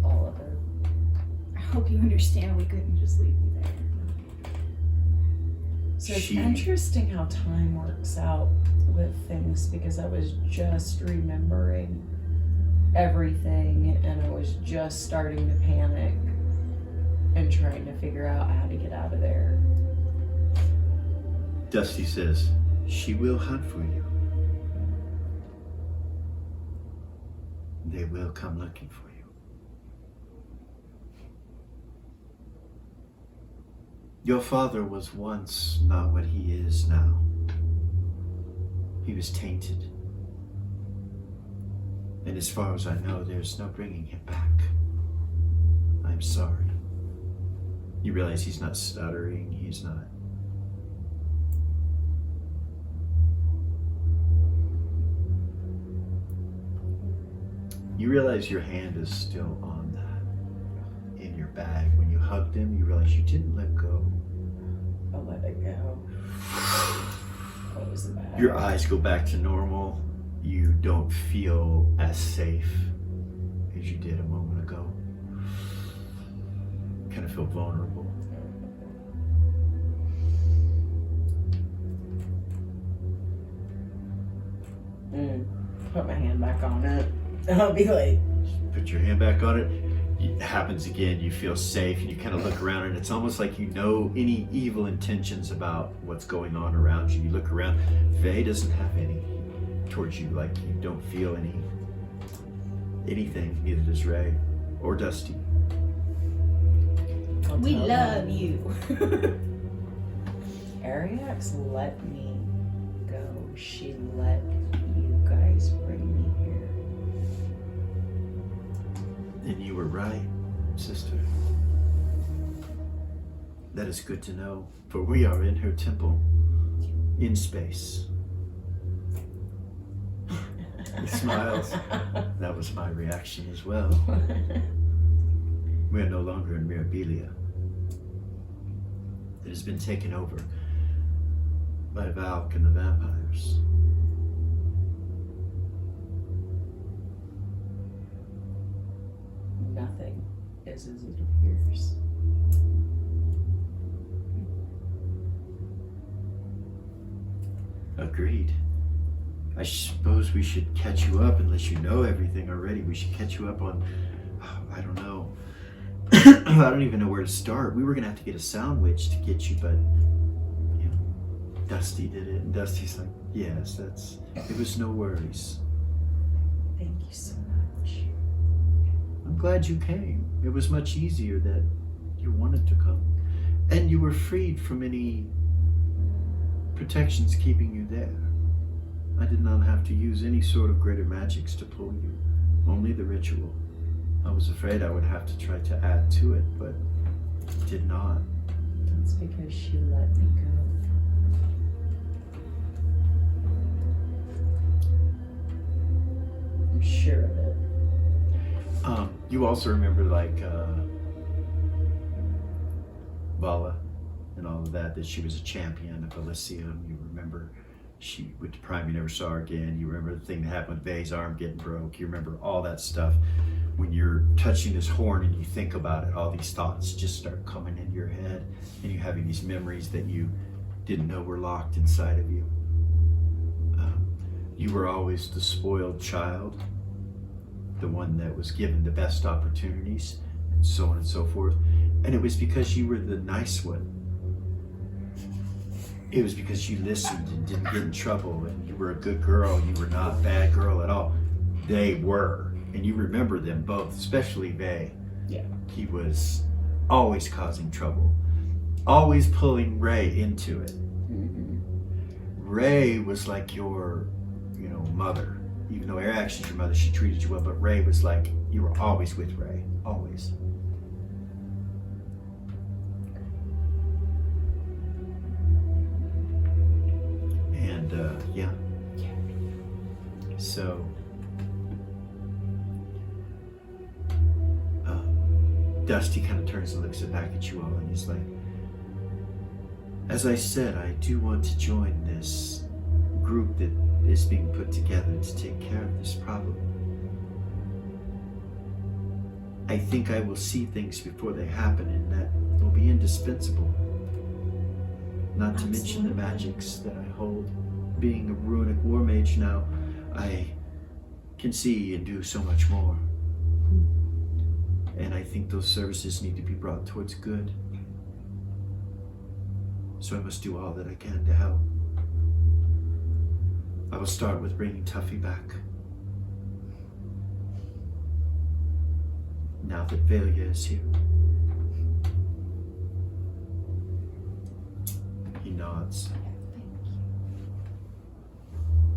All of it. I hope you understand we couldn't just leave you there. So it's She- interesting how time works out with things, because I was just remembering everything and I was just starting to panic and trying to figure out how to get out of there. Dusty says, "She will hunt for you. They will come looking for you. Your father was once not what he is now. He was tainted. And as far as I know, there's no bringing him back. I'm sorry." You realize he's not stuttering, he's not. You realize your hand is still on that, in your bag. When you hugged him, you realize you didn't let go. I let it go. Close the bag. Your eyes go back to normal. You don't feel as safe as you did a moment ago. You kind of feel vulnerable. Put my hand back on it. I'll be like, Put your hand back on it. It happens again. You feel safe, and you kind of look around, and it's almost like you know any evil intentions about what's going on around you. You look around. Faye doesn't have any towards you. Like, you don't feel anything. Neither does Ray or Dusty. I'll We tell love them. you. Ariax let me go. She let you guys bring me here. And you were right, sister. That is good to know, for we are in her temple, in space. He smiles. That was my reaction as well. We are no longer in Mirabilia. It has been taken over by Valk and the vampires. Nothing is as it appears. Agreed. I suppose we should catch you up, unless you know everything already. We should catch you up on, I don't know. I don't even know where to start. We were gonna have to get a sound witch to get you, but you know, Dusty did it, and Dusty's like, yes, it was no worries. Thank you so much. I'm glad you came. It was much easier that you wanted to come. And you were freed from any protections keeping you there. I did not have to use any sort of greater magics to pull you, only the ritual. I was afraid I would have to try to add to it, but did not. That's because she let me go. I'm sure of it. You also remember, like, Vala and all of that she was a champion of Elysium. You remember she went to Prime, you never saw her again. You remember the thing that happened with Vay's arm getting broke. You remember all that stuff. When you're touching this horn and you think about it, all these thoughts just start coming into your head, and you're having these memories that you didn't know were locked inside of you. You were always the spoiled child, the one that was given the best opportunities, and so on and so forth. And it was because you were the nice one. it was because you listened and didn't get in trouble, and you were a good girl. You were not a bad girl at all. They were, and you remember them both, especially Vay. Yeah. He was always causing trouble, always pulling Ray into it. Mm-hmm. Ray was like your, mother. Even though actually your mother, she treated you well, but Ray was like, you were always with Ray, always. And yeah. So Dusty kind of turns and looks back at you all, and he's like, as I said, I do want to join this group that is being put together to take care of this problem. I think I will see things before they happen, and that will be indispensable. Not to mention the magics that I hold. Being a runic war mage now, I can see and do so much more. And I think those services need to be brought towards good. So I must do all that I can to help. I will start with bringing Tuffy back. Now that Velia is here. He nods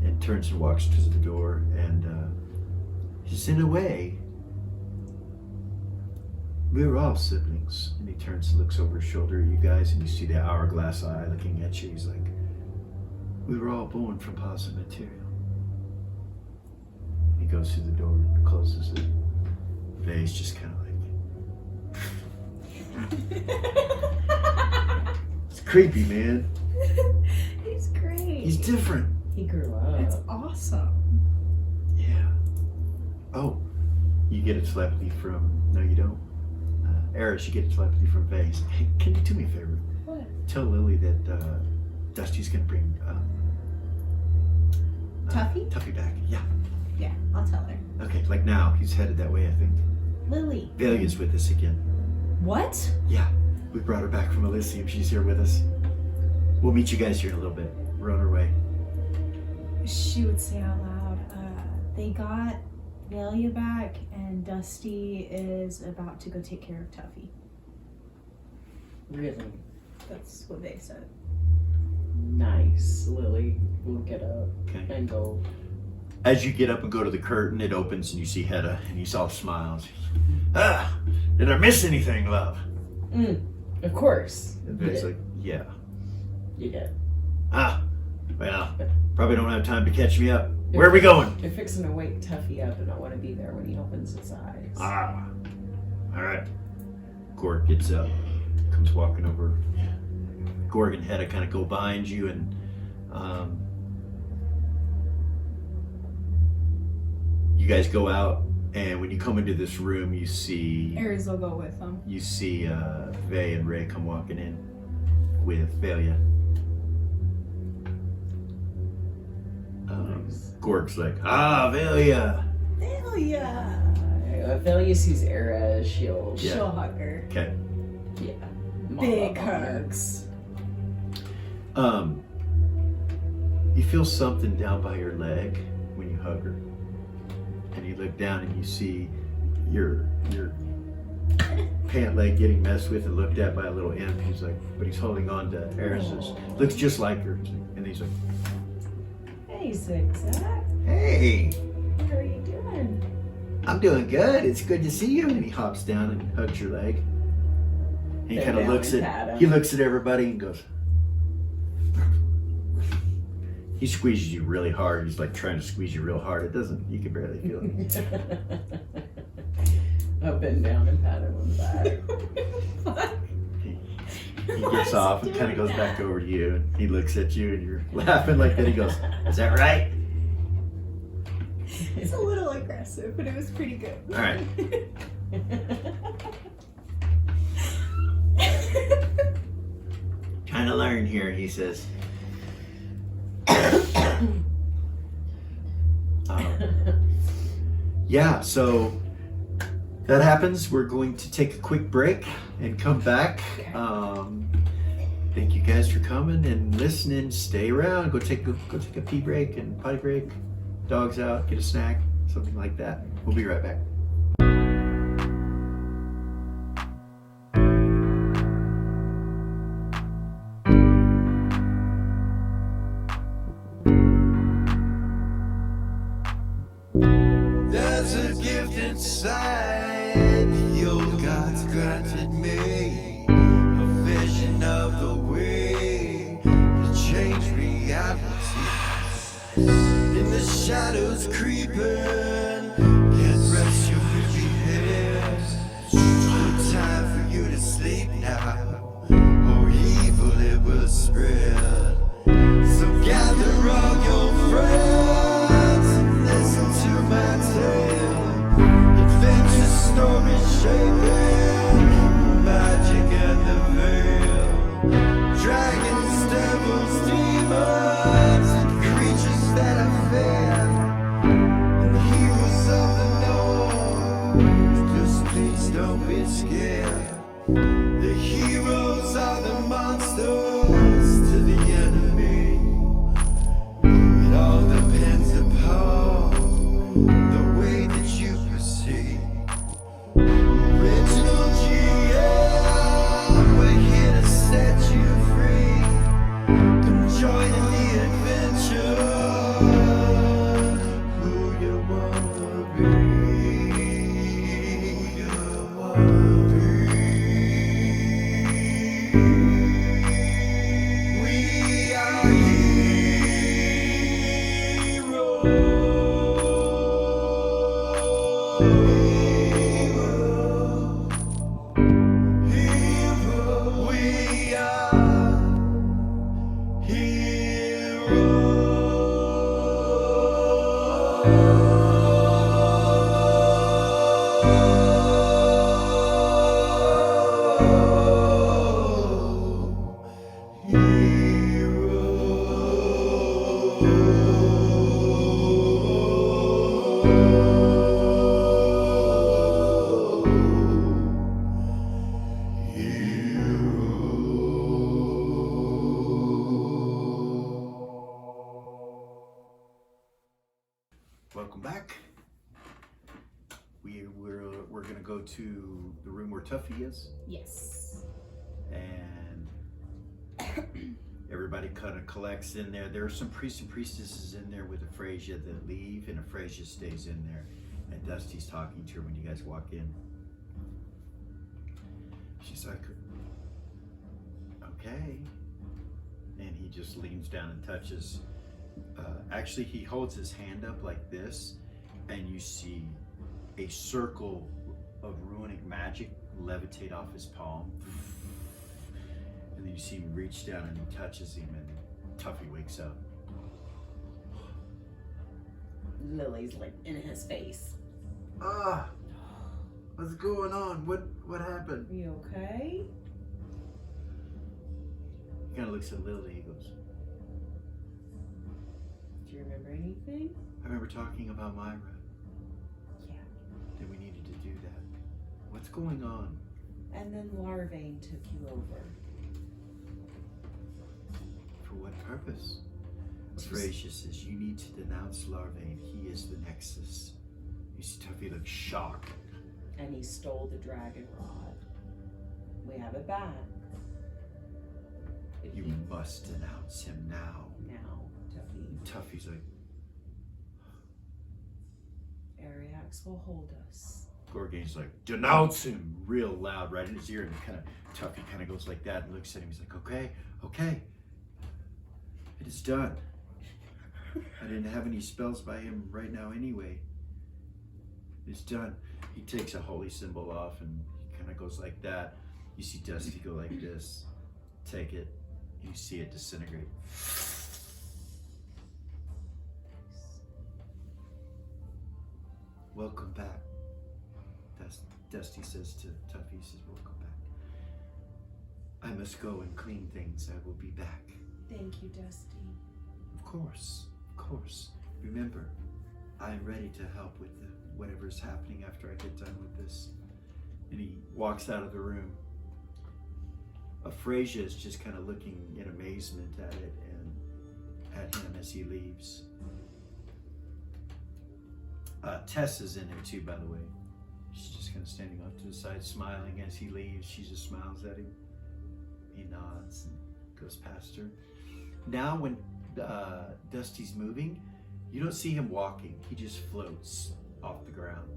and turns and walks to the door, and he's in a way, we're all siblings. And he turns and looks over his shoulder at you guys, and you see the hourglass eye looking at you. He's like, we were all born from positive material. He goes through the door and closes it. Vay's just kind of like, it's creepy, man. He's great. He's different. He grew up. It's awesome. Yeah. Oh, you get a telepathy from, no you don't. Eris, you get a telepathy from Vay. He's like, hey, can you do me a favor? What? Tell Lily that Dusty's gonna bring Tuffy? Tuffy back. Yeah. Yeah, I'll tell her. Okay, like now. He's headed that way, I think. Lily. Valia's with us again. What? Yeah. We brought her back from Elysium. She's here with us. We'll meet you guys here in a little bit. We're on our way. She would say out loud, they got Velia back, and Dusty is about to go take care of Tuffy. Really That's what they said. nice. Lily will get up Okay. and go. As you get up and go to the curtain, it opens and you see Hedda, and he's all smiles. Ah, did I miss anything, love? Of course. And You Vay's did. like, yeah. You did. Ah, well, probably don't have time to catch me up. Where are we going? You're fixing to wake Tuffy up, and I want to be there when he opens his eyes. Ah, all right. Gorg gets up, comes walking over. Gorg and Hedda kind of go behind you, and you guys go out. And when you come into this room, you see Aries will go with them. you see Vay and Ray come walking in with Velia. Nice. Gorg's like, Velia. Velia! If Velia sees Era, she'll Yeah. She'll hug her. Okay. yeah. Big Mom on her. hugs. You feel something down by your leg when you hug her. And you look down and you see your pant leg getting messed with and looked at by a little imp. He's like, but he's holding on to Eris's. Looks just like her. And he's like, Hey, Zigzag. hey, How are you doing? I'm doing good. It's good to see you. And he hops down and hugs your leg. And he Bend kind of down looks and at pat him. he looks at everybody and goes. He squeezes you really hard. He's like trying to squeeze you real hard. It doesn't. You can barely feel it. Up and down and pat him on the back. He gets off and kind of goes back over to you. And he looks at you and you're laughing like that. He goes, "Is that right?" It's a little aggressive, but it was pretty good. All right. Trying to learn here, he says. Yeah, so that happens. We're going to take a quick break and come back. Thank you guys for coming and listening. Stay around. Go take a pee break and potty break. Dogs out. Get a snack. Something like that. We'll be right back. There's a gift inside your God's granted me, a vision of the way to change reality. In the shadows creeping, can't rest your weary head. No time for you to sleep now, or evil it will spread. So gather all your friends and listen to my tale. Adventure story shaping magic and the veil. Dragons, devils, demons, and creatures that I fear, and heroes of the north. Just please don't be scared. The heroes are the monsters to the enemy. It all depends upon the way that you proceed. OriginalGM, we're here to set you free. Come join in the adventure. Who you wanna be? Who you wanna be? We are Welcome back. We're gonna go to the room where Tuffy is, Yes. and everybody kind of collects in there. There are some priests and priestesses in there with Euphrasia that leave, and Euphrasia stays in there. And Dusty's talking to her when you guys walk in. She's like, okay. And he just leans down and touches. Actually, he holds his hand up like this, and you see a circle of runic magic levitate off his palm. And then you see him reach down and he touches him, and Tuffy wakes up. Lily's like in his face. Ah, what's going on? What happened? You okay? He kind of looks at Lily. He goes, Do you remember anything? I remember talking about Myra, Yeah. that we needed to do that. What's going on? And then Larvain took you over. For what purpose? Just- Euphrasia says you need to denounce Larvain. He is the Nexus. You see Tuffy looks shocked. And he stole the dragon rod. We have it back. But You he- must denounce him now. now, Tuffy. Tuffy's like, Ariax will hold us. Gorgane's like, denounce him, real loud, right in his ear, and Tuffy kind of goes like that and looks at him. He's like, okay, it is done. I didn't have any spells by him right now anyway. It's done. He takes a holy symbol off and he kind of goes like that. You see Dusty go like this, take it, you see it disintegrate. Welcome back. Dusty says to Tuffy, he says, welcome back. I must go and clean things. I will be back. Thank you, Dusty. Of course. Remember, I am ready to help with whatever is happening after I get done with this. And he walks out of the room. Frasia is just kind of looking in amazement at it and at him as he leaves. Tess is in there too, by the way. She's just kind of standing off to the side, smiling as he leaves. She just smiles at him. He nods and goes past her. Now when Dusty's moving, you don't see him walking. He just floats off the ground.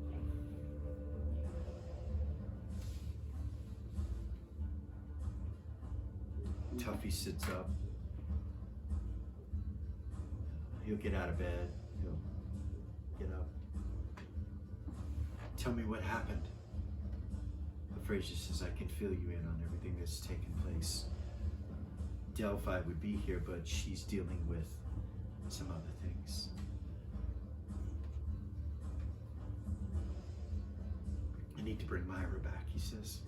Tuffy sits up. He'll get out of bed. He'll get up. Tell me what happened. Fraser says, I can fill you in on everything that's taken place. Delphi would be here, but she's dealing with some other things. I need to bring Myra back, he says.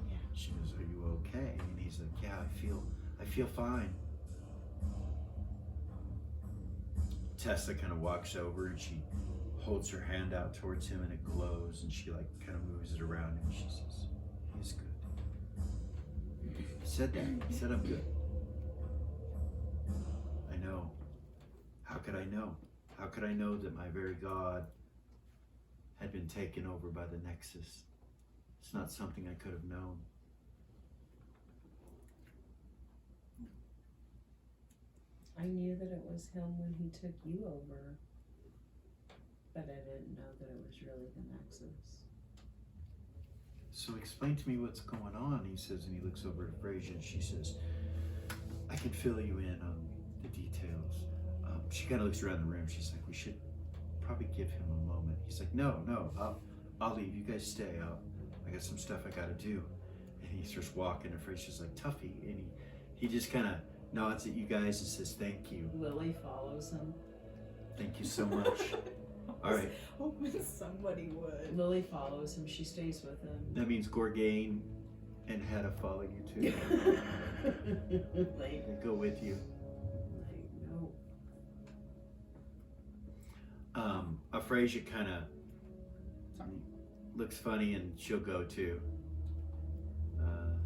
Yeah. She goes, are you okay? And he's like, yeah, I feel fine. Tessa kind of walks over and she holds her hand out towards him and it glows and she like kind of moves it around and she says, he's good. He said that. He said I'm good. I know. How could I know? How could I know that my very God had been taken over by the Nexus? It's not something I could have known. I knew that it was him when he took you over, but I didn't know that it was really the Nexus. So explain to me what's going on, he says, and he looks over at Frasia and she says, I can fill you in on the details. She kind of looks around the room. She's like, we should probably give him a moment. He's like, no, I'll leave. You guys stay. I got some stuff I got to do. And he starts walking and Frasia's like, Tuffy. And he just kind of nods at you guys and says, thank you. Lily follows him. Thank you so much. All right. Hoping somebody would. Lily follows him. She stays with him. That means Gorgain and Hedda follow you too. Like, They go with you. like, no. Frasia kind of Sorry. looks funny and she'll go too.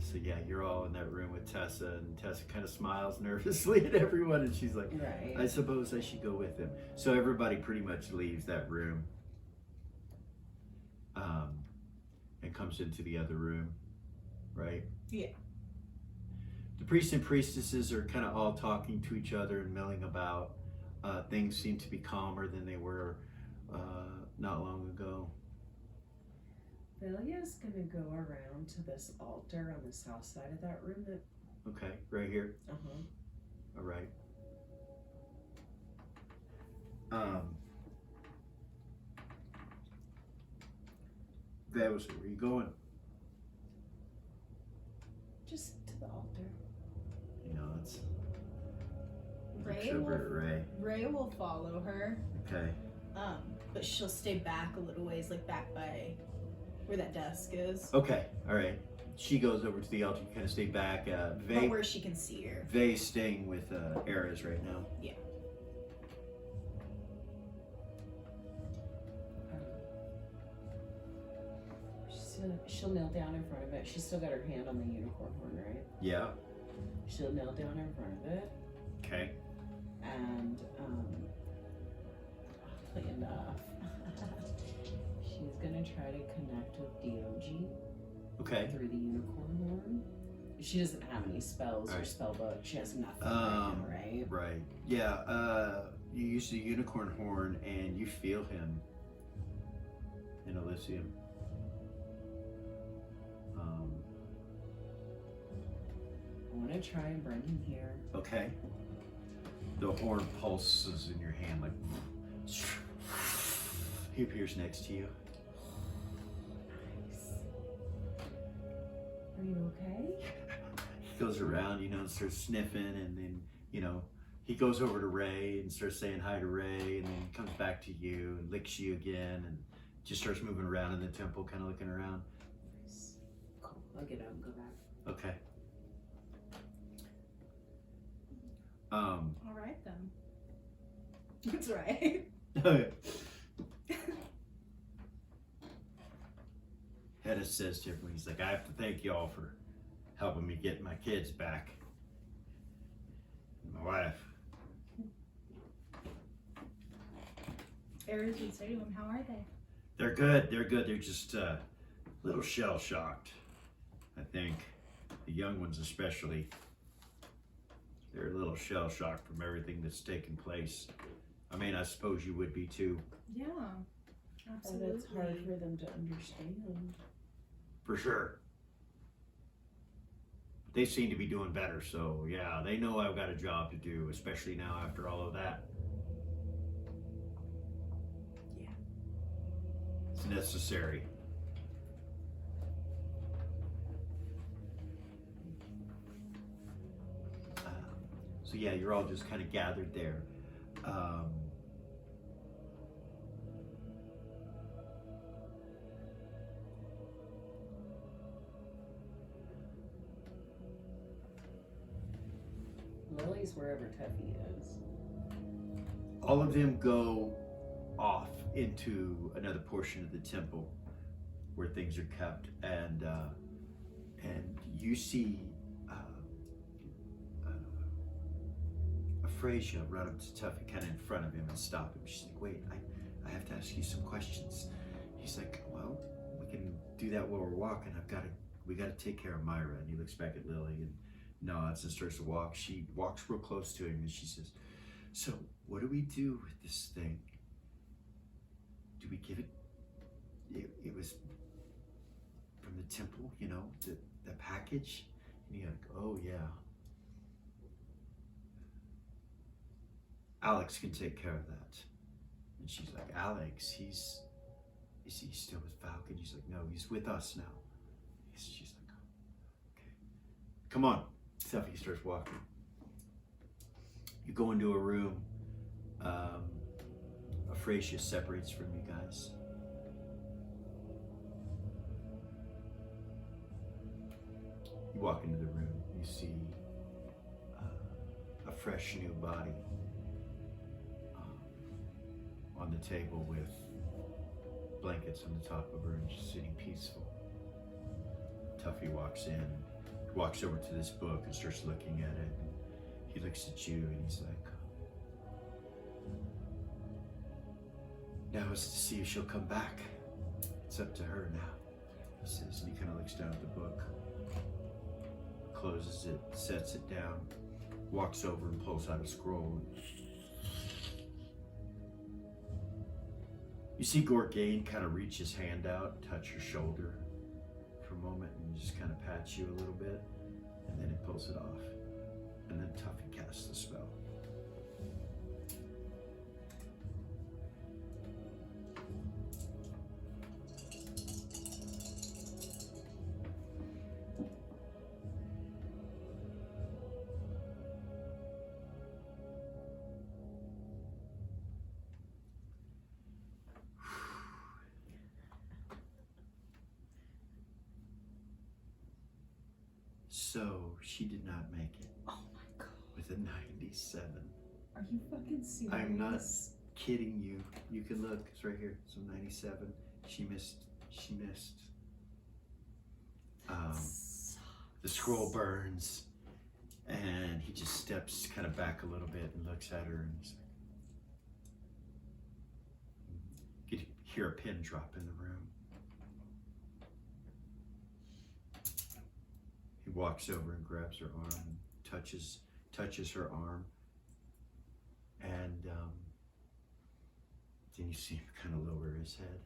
So yeah, you're all in that room with Tessa and Tessa kind of smiles nervously at everyone and she's like, Right. I suppose I should go with him. So everybody pretty much leaves that room and comes into the other room, right? Yeah. The priests and priestesses are kind of all talking to each other and milling about. Things seem to be calmer than they were not long ago. Velia's gonna go around to this altar on the south side of that room that, Okay, right here. All right. Vels, where are you going? just to the altar. You know, it's Ray over at will, Ray. Ray will follow her, Okay. but she'll stay back a little ways, like back by where that desk is, Okay. All right. She goes over to the altar. You kind of stay back. but Vay, where she can see her. Vay's staying with Eras right now. Yeah. She'll kneel down in front of it. She's still got her hand on the unicorn horn, right? Yeah. She'll kneel down in front of it, Okay. and oddly enough, she's gonna try to connect with DOG Okay. through the unicorn horn. She doesn't have any spells or Alright. spell book. She has nothing right now, right? Right. Yeah. You use the unicorn horn and you feel him in Elysium. I want to try and bring him here. Okay. The horn pulses in your hand like. He appears next to you. Nice. Are you okay? He goes around, and starts sniffing, and then, he goes over to Ray and starts saying hi to Ray, and then comes back to you and licks you again, and just starts moving around in the temple, kind of looking around. Nice. Cool. I'll get up and go back. Okay. All right then. That's right. Hedda says to everyone, he's like, I have to thank y'all for helping me get my kids back. My wife. Eric would say to him, how are they? They're good. They're just a little shell-shocked, I think. The young ones especially. They're a little shell-shocked from everything that's taken place. I mean, I suppose you would be too. Yeah, absolutely. And it's hard for them to understand. For sure. They seem to be doing better, so yeah, they know I've got a job to do, especially now after all of that. Yeah. It's necessary. So yeah, you're all just kind of gathered there. Lily's wherever Tuffy is. All of them go off into another portion of the temple where things are kept, and you see Frasier run up to Tuffy kind of in front of him and stop him. She's like, wait, I have to ask you some questions. He's like, well, we can do that while we're walking. We gotta take care of Myra. And he looks back at Lily and nods and starts to walk. She walks real close to him and she says, so what do we do with this thing? Do we give it, it was from the temple, you know, the package? And you're like, oh yeah. Alex can take care of that. And she's like, Alex, is he still with Falcon? He's like, no, he's with us now. She's like, okay. Come on. Tuffy starts walking. You go into a room. Afrasia separates from you guys. You walk into the room. You see a fresh new body on the table with blankets on the top of her and just sitting peaceful. Tuffy walks in, walks over to this book and starts looking at it. And he looks at you and he's like, now is to see if she'll come back. It's up to her now, he says, and he kind of looks down at the book, closes it, sets it down, walks over and pulls out a scroll. You see Gorgain kind of reach his hand out, touch your shoulder for a moment, and just kind of pats you a little bit, and then he pulls it off. And then Tuffy casts the spell. So she did not make it Oh my god. with a 97. Are you fucking serious? I'm not kidding you. You can look, it's right here. So 97. She missed. The scroll burns and he just steps kind of back a little bit and looks at her and he's like, you could hear a pin drop in the room. He walks over and grabs her arm and touches her arm, and then you see him kind of lower his head.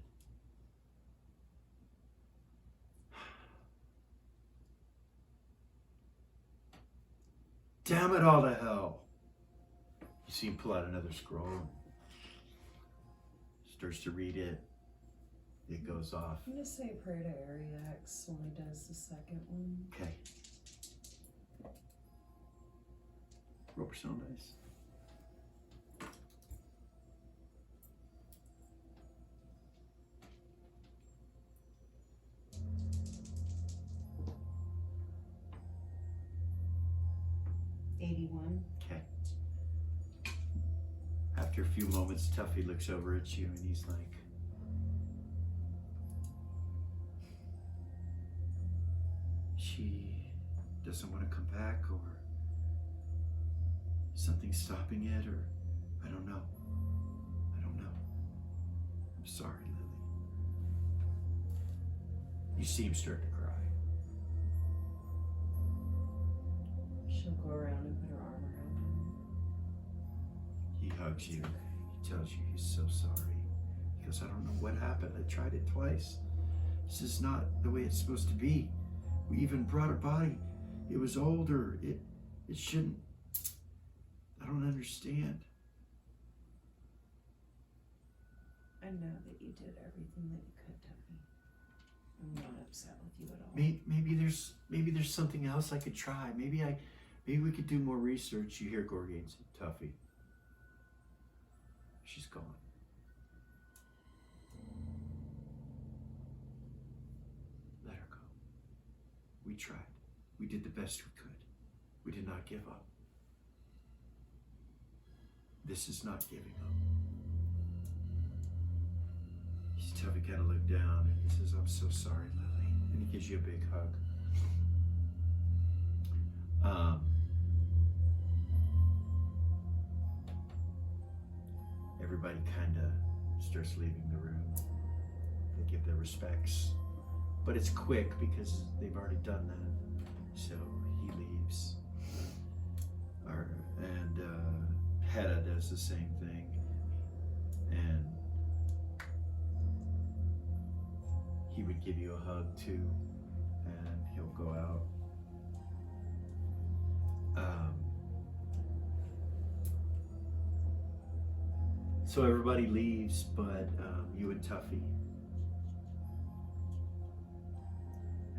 Damn it all to hell! You see him pull out another scroll, starts to read it. It goes off. I'm gonna say a prayer to Ariax when he does the second one. Okay. Roll persona dice. Okay. After a few moments, Tuffy looks over at you and he's like, she doesn't want to come back, or something stopping it, or I don't know. I don't know. I'm sorry, Lily. You seem start to cry. She'll go around and put her arm around him. He hugs you. He tells you he's so sorry. He goes, I don't know what happened. I tried it twice. This is not the way it's supposed to be. We even brought a body. It was older. It shouldn't. I don't understand. I know that you did everything that you could, Tuffy. I'm not upset with you at all. Maybe there's something else I could try. Maybe we could do more research. You hear Gorgain say, Tuffy. She's gone. Let her go. We tried. We did the best we could. We did not give up. This is not giving up. Tuffy kind of looked down and he says, I'm so sorry, Lily. And he gives you a big hug. Everybody kind of starts leaving the room. They give their respects. But it's quick because they've already done that. So he leaves. And Hedda does the same thing. And he would give you a hug too, and he'll go out. So everybody leaves, but you and Tuffy.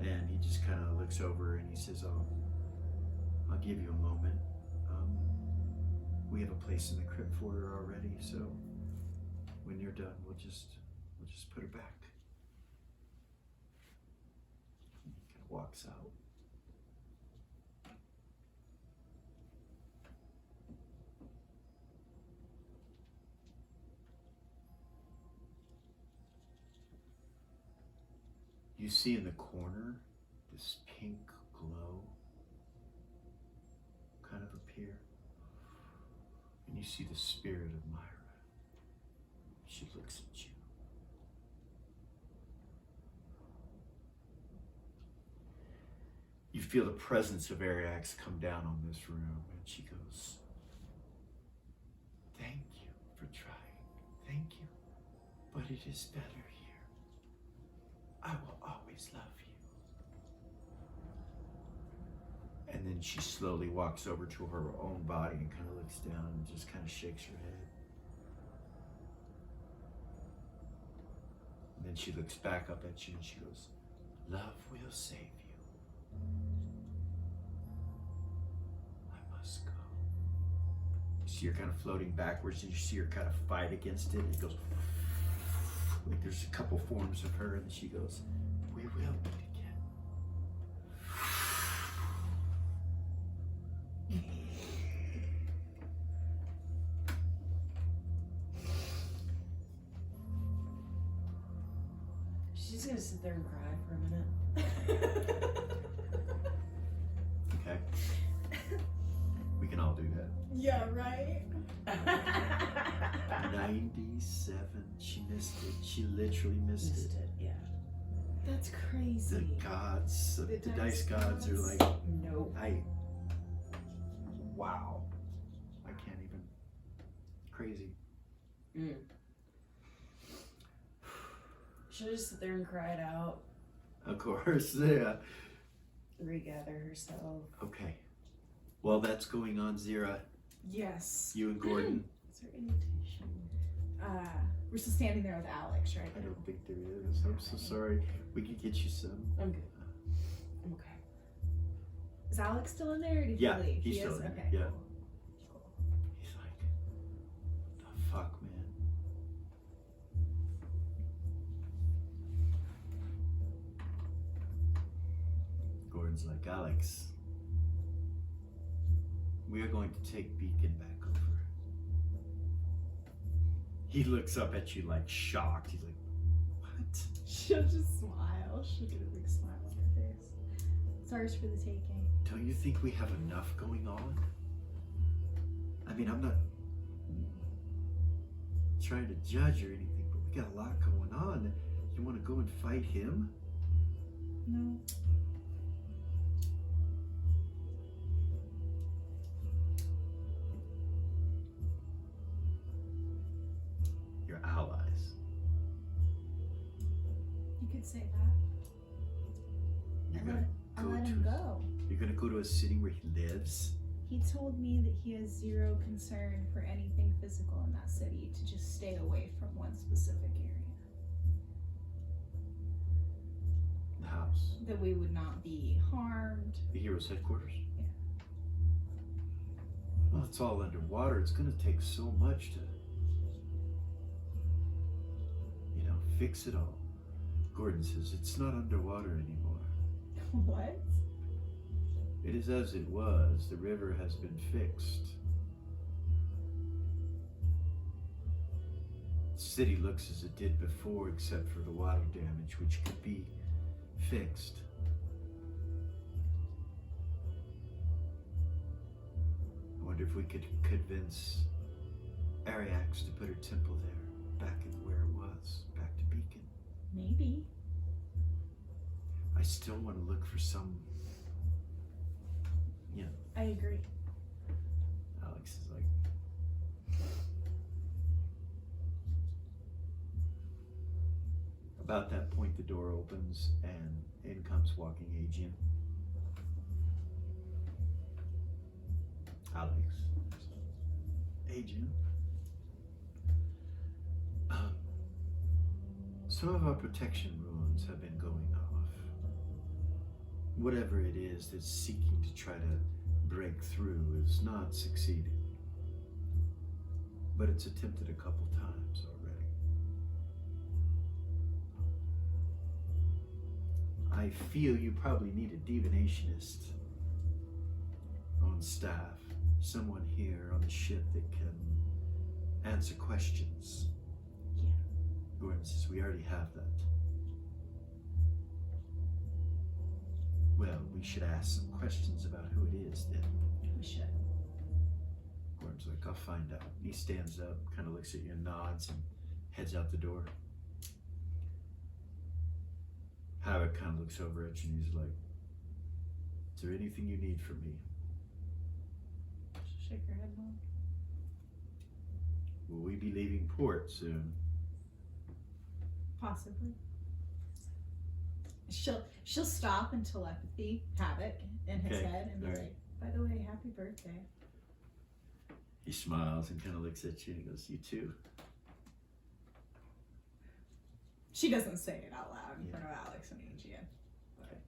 And he just kind of looks over and he says, I'll give you a moment. We have a place in the crypt for her already, so when you're done, we'll just put her back. He kind of walks out. You see in the corner this pink glow kind of appear. And you see the spirit of Myra. She looks at you. You feel the presence of Ariax come down on this room, and she goes, thank you for trying. Thank you. But it is better here. I will always love you. And then she slowly walks over to her own body and kind of looks down and just kind of shakes her head. And then she looks back up at you and she goes, love will save you. I must go. You see her kind of floating backwards and you see her kind of fight against it. And it goes, like there's a couple forms of her and she goes, we will meet again. She's gonna sit there and cry for a minute. Okay. We can all do that. Yeah, right? 97. She missed it. She literally missed it. Yeah. That's crazy. The gods, the dice gods are like, Nope. wow. I can't even. Crazy. She'll just sit there and cry it out, Of course, yeah. regather herself. Okay. Well, that's going on, Zira. Yes. You and Gordon. Is there invitation? We're still standing there with Alex, right? I don't think there is. I'm so sorry. We could get you some. I'm good. I'm okay. Is Alex still in there? Or did Yeah, he leave? he's He still is? in there, Okay. yeah. Cool. He's like, the fuck, man. Gordon's like, Alex, we are going to take Beacon back over. He looks up at you like shocked. He's like, what? She'll just smile. She'll get a big smile on her face. It's ours for the taking. Don't you think we have enough going on? I mean, I'm not trying to judge or anything, but we got a lot going on. You want to go and fight him? No. Your allies. You could say that. I let him go. You're gonna go to a city where he lives? He told me that he has zero concern for anything physical in that city, to just stay away from one specific area. The house. That we would not be harmed. The hero's headquarters? Yeah. Well, it's all underwater. It's gonna take so much to, fix it all. Gordon says it's not underwater anymore. What? It is as it was. The river has been fixed. The city looks as it did before, except for the water damage, which could be fixed. I wonder if we could convince Ariax to put her temple there, back in where it was, back to Beacon. Maybe. I still want to look for some, I agree. Alex is like, about that point the door opens and in comes walking Aegean. Alex. Aegean. Some of our protection runes have been going off. Whatever it is that's seeking to try to break through is not succeeding. But it's attempted a couple times already. I feel you probably need a divinationist on staff. Someone here on the ship that can answer questions. Yeah. Gordon says we already have that. Well, we should ask some questions about who it is then. We should. Gordon's like, I'll find out. He stands up, kind of looks at you and nods and heads out the door. Havoc kind of looks over at you and he's like, is there anything you need from me? She'll shake her head no. Will we be leaving port soon? Possibly. She'll stop and telepathy Havoc in his Okay, head and be alright. like, by the way, happy birthday. He smiles and kind of looks at you and he goes, you too. She doesn't say it out loud in Yeah. front of Alex and Aegean. Okay.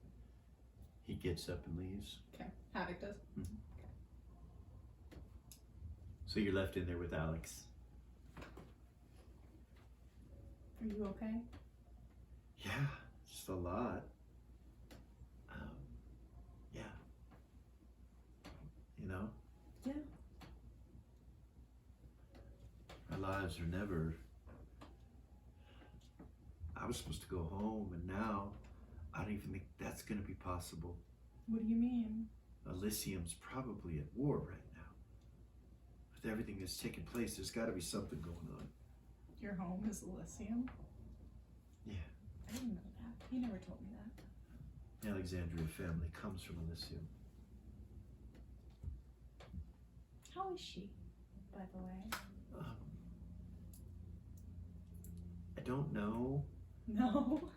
He gets up and leaves. Okay. Havoc does. So you're left in there with Alex. Are you okay? Yeah, just a lot. Yeah. Yeah. Our lives are never. I was supposed to go home, and now I don't even think that's going to be possible. What do you mean? Elysium's probably at war right now. With everything that's taking place, there's got to be something going on. Your home is Elysium? Yeah. I didn't know that. He never told me that. The Alexandria family comes from Elysium. How is she, by the way? I don't know. No.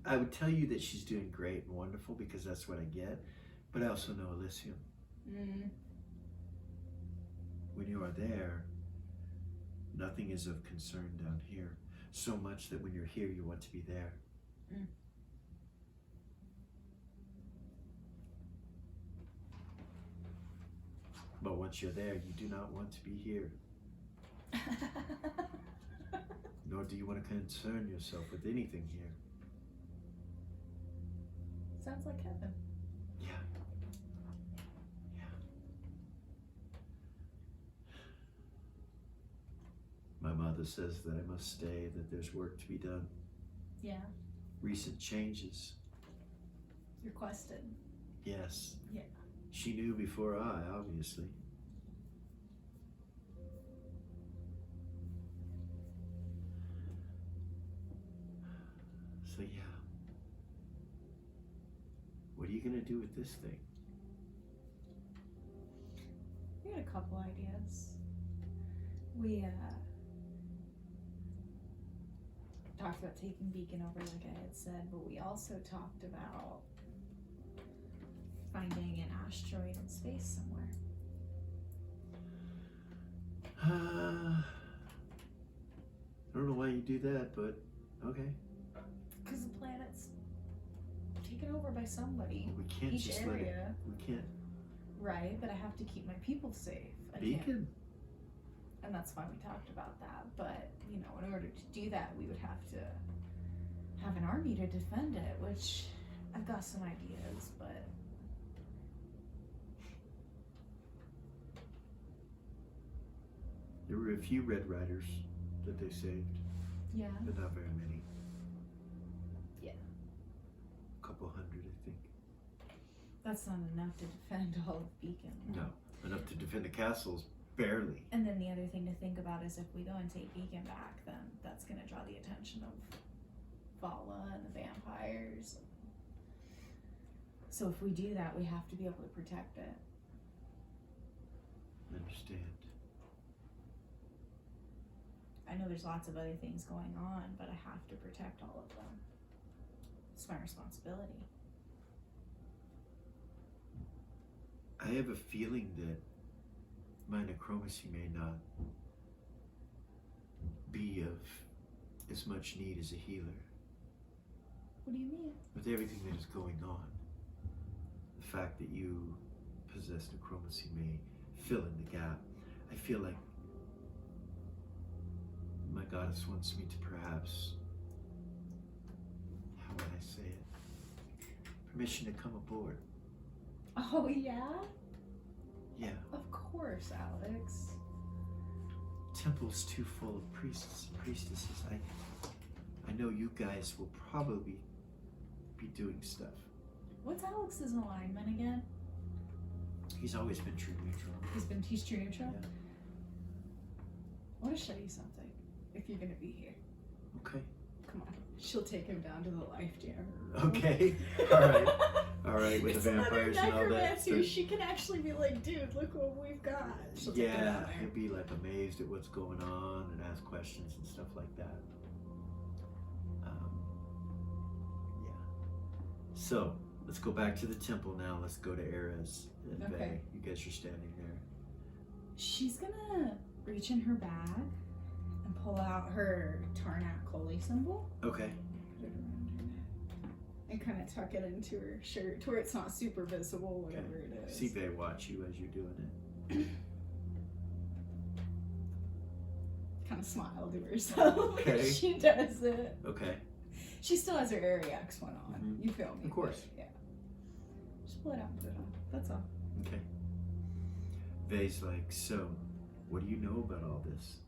I would tell you that she's doing great and wonderful because that's what I get, but I also know Elysium. When you are there, nothing is of concern down here. So much that when you're here, you want to be there. But once you're there, you do not want to be here. Nor do you want to concern yourself with anything here. Sounds like heaven. Yeah. Yeah. My mother says that I must stay, that there's work to be done. Yeah. Recent changes requested. Yes. Yeah. She knew before I, obviously. So yeah. What are you gonna do with this thing? We had a couple ideas. We talked about taking Beacon over, like I had said, but we also talked about finding an asteroid in space somewhere. I don't know why you do that, but okay. Because the planet's taken over by somebody. Well, we can't Each just area. let it. We can't. Right, but I have to keep my people safe. I can't- Beacon? And that's why we talked about that. But, you know, in order to do that, we would have to have an army to defend it, which I've got some ideas, but There were a few Red Riders that they saved, yeah. but not very many. Yeah. A couple hundred, I think. That's not enough to defend all of Beacon. No, enough to defend the castles, barely. And then the other thing to think about is if we go and take Beacon back, then that's going to draw the attention of Vala and the vampires. So if we do that, we have to be able to protect it. I understand. I know there's lots of other things going on, but I have to protect all of them. It's my responsibility. I have a feeling that my necromancy may not be of as much need as a healer. What do you mean? With everything that is going on, the fact that you possess necromancy may fill in the gap. I feel like my goddess wants me to perhaps, how would I say it? Permission to come aboard. Oh, yeah? Yeah, Of course, Alex. temple's too full of priests and priestesses. I know you guys will probably be doing stuff. What's Alex's alignment again? He's always been true neutral. He's true neutral? Yeah. I want to show you something. If you're gonna be here. Okay. Come on. She'll take him down to the life jammer. Okay. All right. With It's the vampires and all that. necromancy. She can actually be like, dude, look what we've got. She'll take him down Yeah, there. he'll be like amazed at what's going on and ask questions and stuff like that. Yeah. So let's go back to the temple now. Let's go to Erez and Okay. Vey. You guys are standing there. She's gonna reach in her bag and pull out her Tarnak Koli symbol. Okay. Put it around her neck. And kind of tuck it into her shirt to where it's not super visible, whatever it is. See Vey watch you as you're doing it. Kind of smile to herself Okay. as she does it. Okay. She still has her Ariax one on. Mhm. You feel me? Of course. Yeah. Just pull it out and put it on. That's all. Okay. Vey's like, so, what do you know about all this?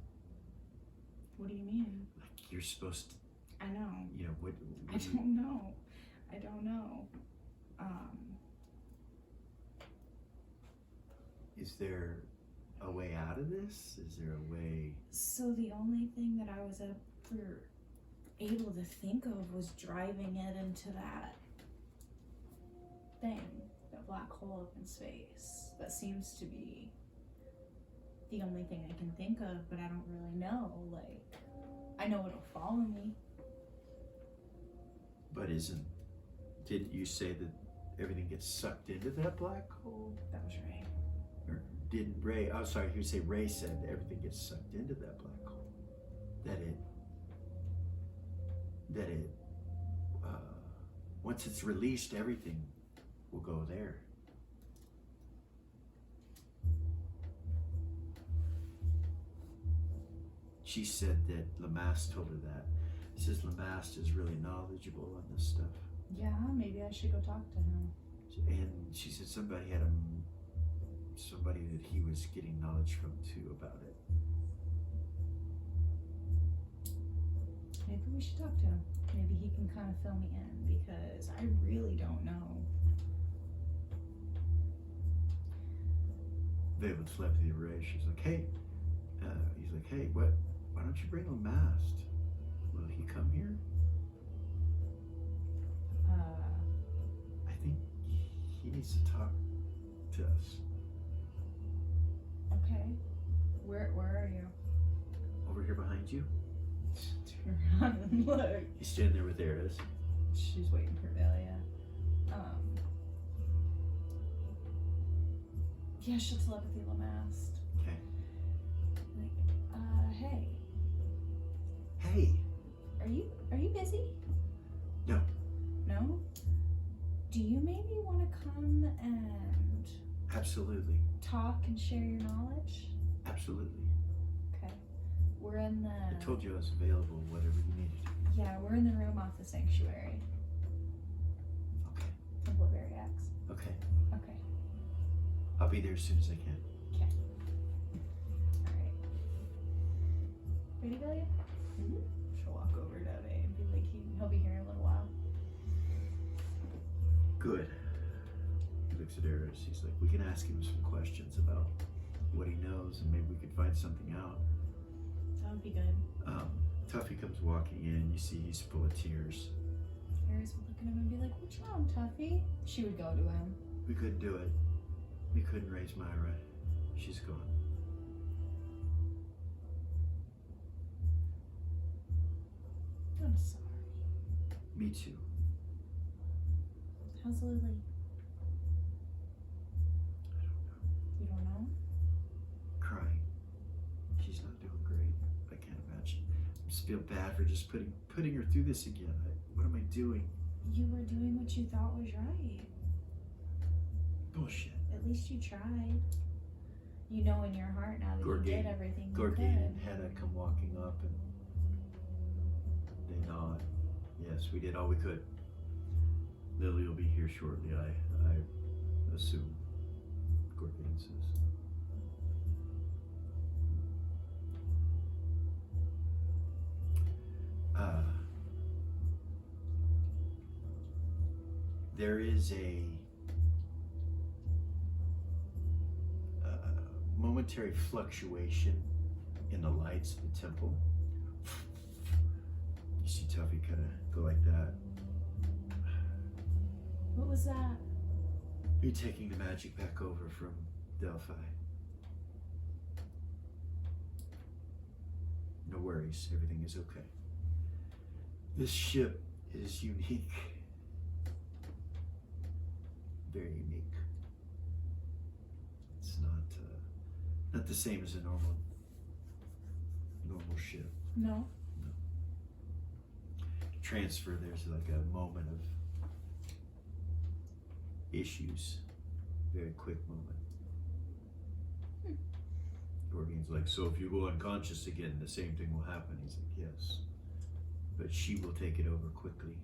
What do you mean? Like, you're supposed to, I know. you know, what I do you- don't know. I don't know. Is there a way out of this? Is there a way? So the only thing that I was ever able to think of was driving it into that thing, that black hole up in space. That seems to be the only thing I can think of, but I don't really know. Like, I know it'll follow me. But didn't you say that everything gets sucked into that black hole? That was right. Or didn't Ray, oh sorry, he would say Ray said that everything gets sucked into that black hole. That it, once it's released, everything will go there. She said that Lamaste told her that. She says Lamaste is really knowledgeable on this stuff. Yeah, maybe I should go talk to him. And she said somebody that he was getting knowledge from too about it. Maybe we should talk to him. Maybe he can kind of fill me in because I really don't know. Valen telepathy array. She's like, hey. He's like, hey, what? Why don't you bring a mast? Will he come here? I think he needs to talk to us. Okay. Where are you? Over here behind you. Turn around and look. He's standing there with Eris. She's waiting for Velia. Yeah, she'll telepathy Lamast. Okay. Like, hey. Hey. Are you busy? No. No? Do you maybe want to come and Absolutely. talk and share your knowledge? Absolutely. Okay. We're in the... I told you I was available, whatever you needed. Yeah, we're in the room off the sanctuary. Okay. Temple of Ariax. Okay. Okay. I'll be there as soon as I can. Okay. Alright. Ready, Velia? Mhm. She'll walk over to Ave and be like, he'll be here in a little while. Good. He looks at Eris. He's like, we can ask him some questions about what he knows and maybe we could find something out. That would be good. Tuffy comes walking in. You see he's full of tears. Aries would look at him and be like, what's wrong, Tuffy? She would go to him. We couldn't do it. We couldn't raise Myra. She's gone. I'm sorry. Me too. How's Lily? I don't know. You don't know? Crying. She's not doing great. I can't imagine. I just feel bad for just putting her through this again. What am I doing? You were doing what you thought was right. Bullshit. At least you tried. You know in your heart now that you did everything you Gorgane could. and Hannah come walking up and they nod. Yes, we did all we could. Lily will be here shortly, I assume. Gorgane says. There is a momentary fluctuation in the lights of the temple. You see Tuffy kind of go like that. What was that? You're taking the magic back over from Delphi. No worries, everything is okay. This ship is unique. Very unique. It's not the same as a normal ship. No. Transfer, there's like a moment of issues. Very quick moment. Gorgane's like, so if you go unconscious again, the same thing will happen. He's like, yes. But she will take it over quickly.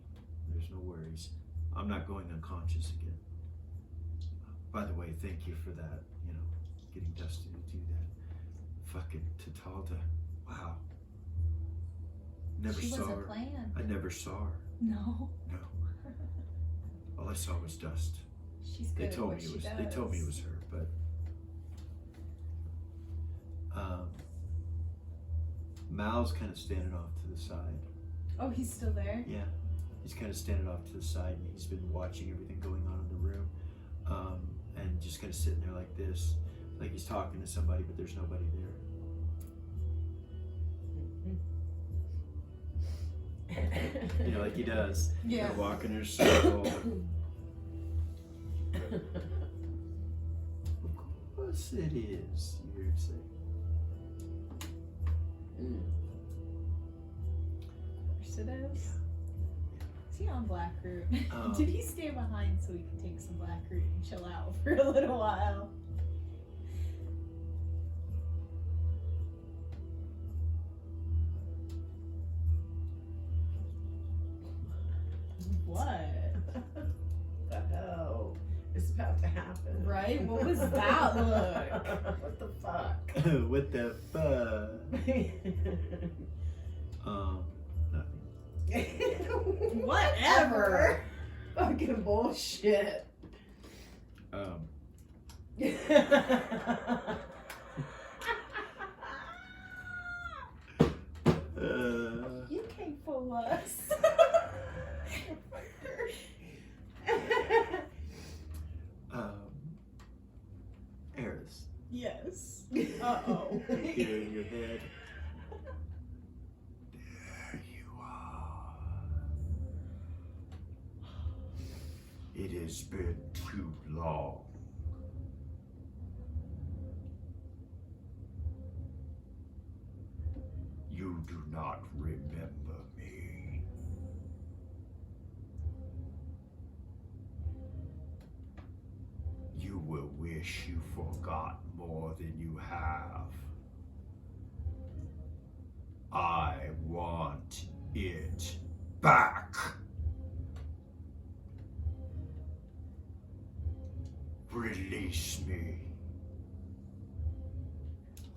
There's no worries. I'm not going unconscious again. By the way, thank you for that, getting Dusty to do that. Fucking Tatalda. Wow. Never She saw was a her. plan. I never saw her. No. No. All I saw was dust. She's good They told at what me she it was. does. They told me it was her, but Mal's kind of standing off to the side. Oh, he's still there? Yeah, he's kind of standing off to the side, and he's been watching everything going on in the room, and just kind of sitting there like this, like he's talking to somebody, but there's nobody there. Like he does. Yeah. Kind of walking in a circle. Of course it is, you hear him say. Of course it is. Is he on Blackroot? Um, Did he stay behind so we could take some Blackroot and chill out for a little while? What? The hell is about to happen? Right? What was that look? What the fuck? What the fuck? Nothing. Whatever. Fucking bullshit. You can't fool us. Eris, Yes. Uh-oh. here in your head. There you are. It has been too long. You do not remember me. You will wish you forgot more than you have. I want it back. Release me.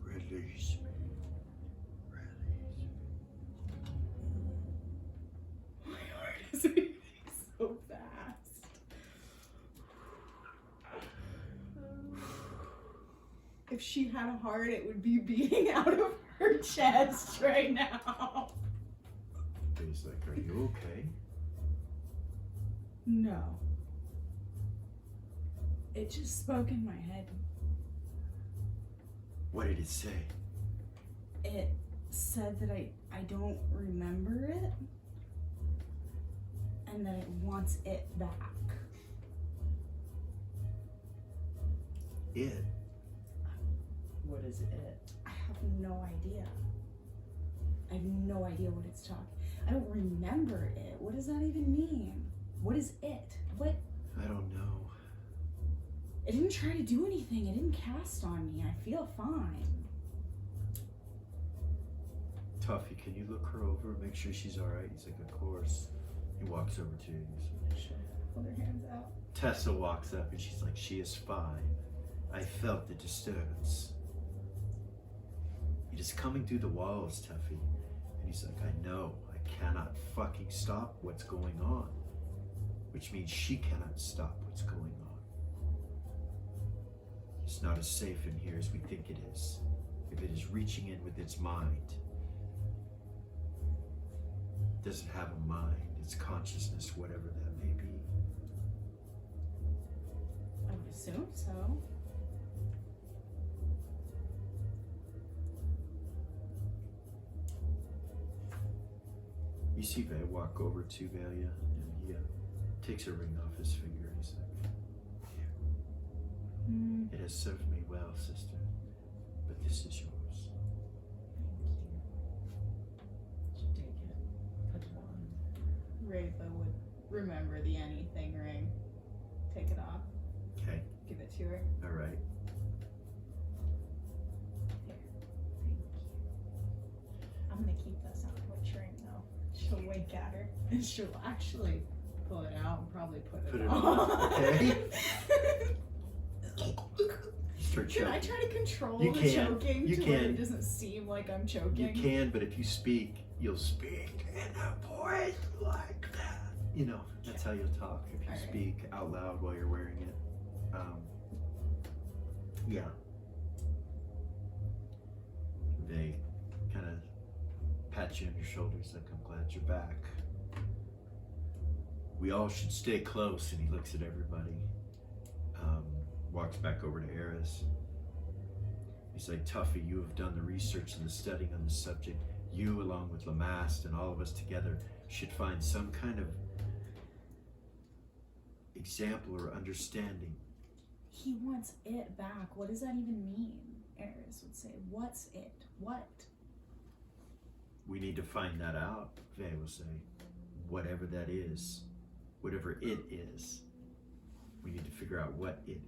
Release me. Release me. My heart is beating so fast. If she had a heart, it would be beating out of her chest right now. He's like, are you okay? No. It just spoke in my head. What did it say? It said that I don't remember it and that it wants it back. It. What is it? I have no idea. I have no idea what it's talking. I don't remember it. What does that even mean? What is it? What? I don't know. It didn't try to do anything. It didn't cast on me. I feel fine. Tuffy, can you look her over, make sure she's all right? He's like, of course. He walks over to you. Sure. Hold her hands out. Tessa walks up and she's like, she is fine. I felt the disturbance. It is coming through the walls, Tuffy. And he's like, I know. I cannot fucking stop what's going on. Which means she cannot stop what's going on. It's not as safe in here as we think it is. If it is reaching in with its mind, it doesn't have a mind, its consciousness, whatever that may be. I would assume so. You see Vay walk over to Valia and he takes a ring off his finger and he's like, it has served me well, sister, but this is yours. Take it. Put it on. Rafa would remember the anything ring. Take it off. Okay, Give it to her. all right. Here. Thank you. I'm gonna keep this on Twitch ring though. She'll wink at her and she'll actually pull it out and probably put it on. Okay. Start Can I choking. try to control You the can. choking You to where can. it doesn't seem like I'm choking? You can, but if you speak, you'll speak in a voice like that. You know, that's how you'll talk if you All right. speak out loud while you're wearing it. Yeah. They kind of pat you on your shoulders like, I'm glad you're back. We all should stay close. And he looks at everybody. Walks back over to Eris. He's like, Tuffy, you have done the research and the studying on this subject. You, along with Lamast and all of us together, should find some kind of example or understanding. He wants it back. What does that even mean? Eris would say, what's it? What? We need to find that out, Vay will say. Whatever that is, whatever it is, we need to figure out what it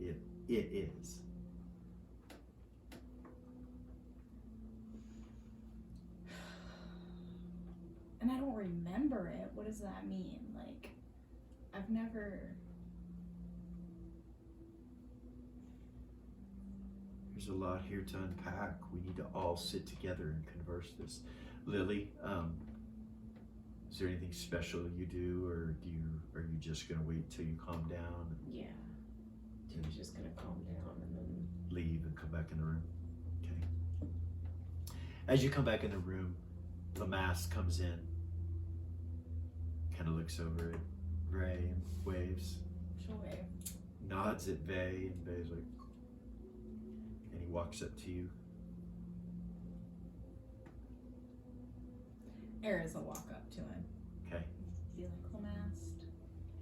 is. And I don't remember it. What does that mean? Like, I've never... There's a lot here to unpack. We need to all sit together and converse this. Lily, Is there anything special you do, or are you just gonna wait till you calm down and Yeah. Tim's just gonna calm down and then leave and come back in the room? Okay. As you come back in the room, Lamass comes in, kind of looks over at Ray and waves, She'll wave. nods at Vay, and Vay's like, and he walks up to you. Eris will walk up to him. Okay. Be like, Lamast,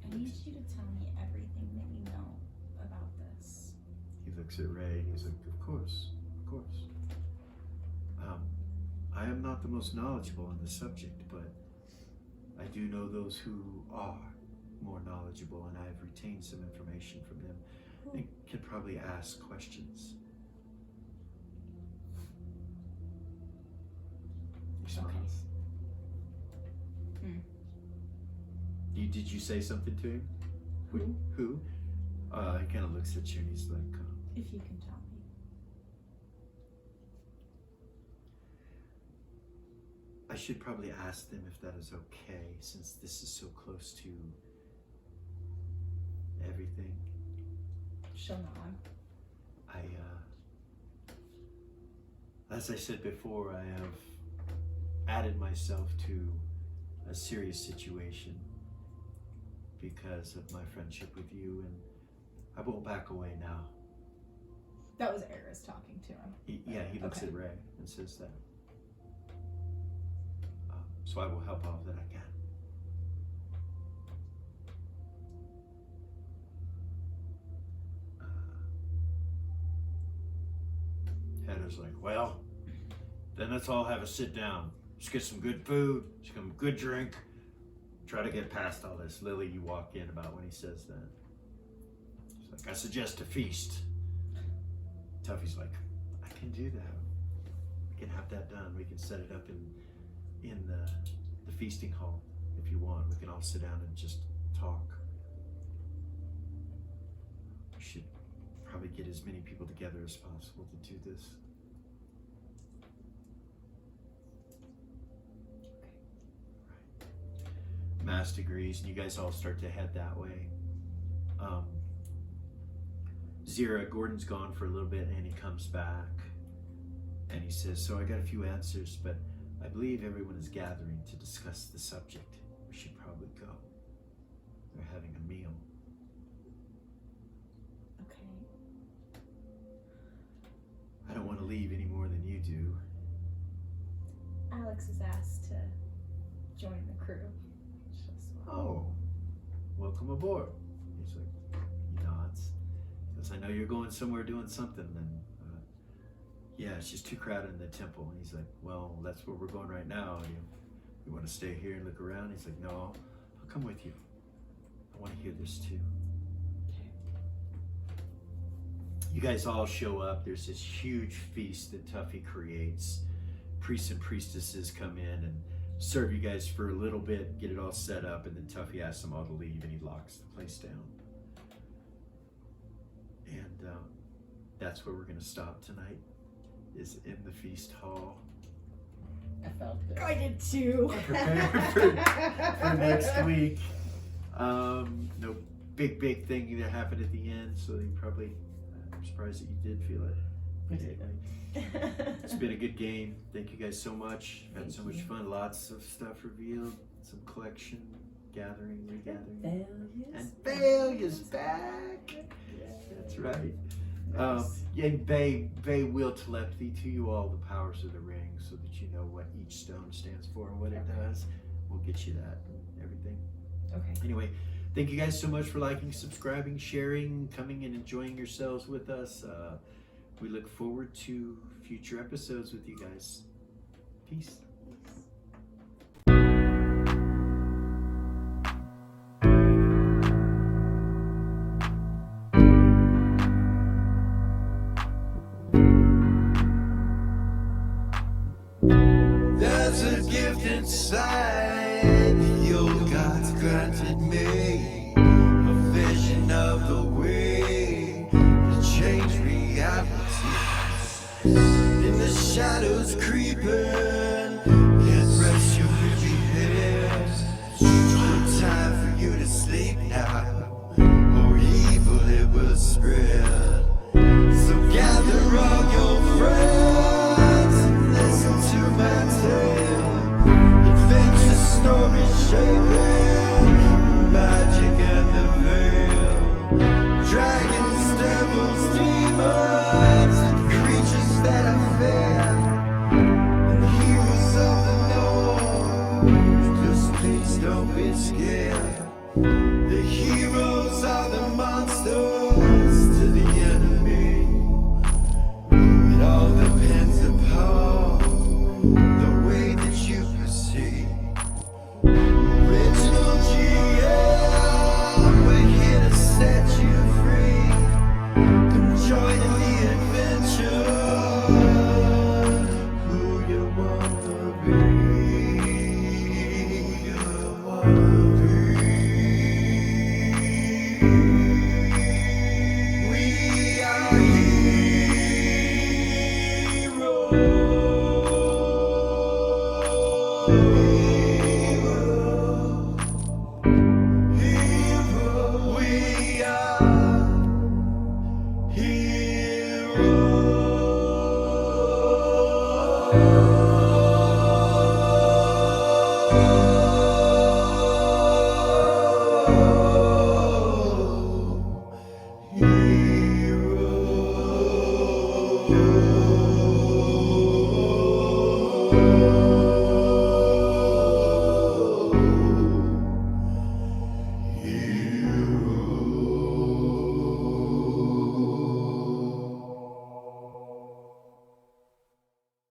I need you to tell me everything that you know about this. He looks at Ray and he's like, of course. I am not the most knowledgeable on the subject, but I do know those who are more knowledgeable, and I have retained some information from them and can probably ask questions. He smiles. Did you say something to him? Who? He kind of looks at you and he's like, If you can tell me. I should probably ask them if that is okay, since this is so close to everything. She'll nod. As I said before, I have added myself to a serious situation because of my friendship with you, and I won't back away now. That was Eris talking to him. He looks Okay. at Ray and says that. So I will help all that I can. Heather's like, well, then let's all have a sit down. Let's get some good food, some good drink. Try to get past all this. Lily, you walk in about when he says that. She's like, I suggest a feast. Tuffy's like, I can do that. We can have that done. We can set it up in the feasting hall if you want. We can all sit down and just talk. We should probably get as many people together as possible to do this. Right. Mass agrees, and you guys all start to head that way. Zira, Gordon's gone for a little bit, and he comes back, and he says, so I got a few answers, but I believe everyone is gathering to discuss the subject. We should probably go. They're having a meal. Okay. I don't want to leave any more than you do. Alex is asked to join the crew. Oh, welcome aboard. He's like, he nods. He goes, I know you're going somewhere doing something. And yeah, it's just too crowded in the temple. And he's like, well, that's where we're going right now. You want to stay here and look around? He's like, no, I'll come with you. I want to hear this too. Okay. You guys all show up. There's this huge feast that Tuffy creates. Priests and priestesses come in and serve you guys for a little bit, get it all set up, and then Tuffy asks them all to leave, and he locks the place down. And that's where we're going to stop tonight, is in the feast hall. I felt good. I did too. Prepare for next week. No big thing that happened at the end, so you probably, I'm surprised that you did feel it. I did. It's been a good game. Thank you guys so much. Had so much you. fun. Lots of stuff revealed. Some collection, gathering, regathering. And Valia's back. That's right. And Bay will telepathy to you all the powers of the ring so that you know what each stone stands for and what it does. We'll get you that and everything. Okay. Anyway, thank you guys so much for liking, subscribing, sharing, coming and enjoying yourselves with us. We look forward to future episodes with you guys. Peace. There's a gift inside your God's granted me, a vision of the way to change reality. In the shadows creeping, can't rest your weary head. we're here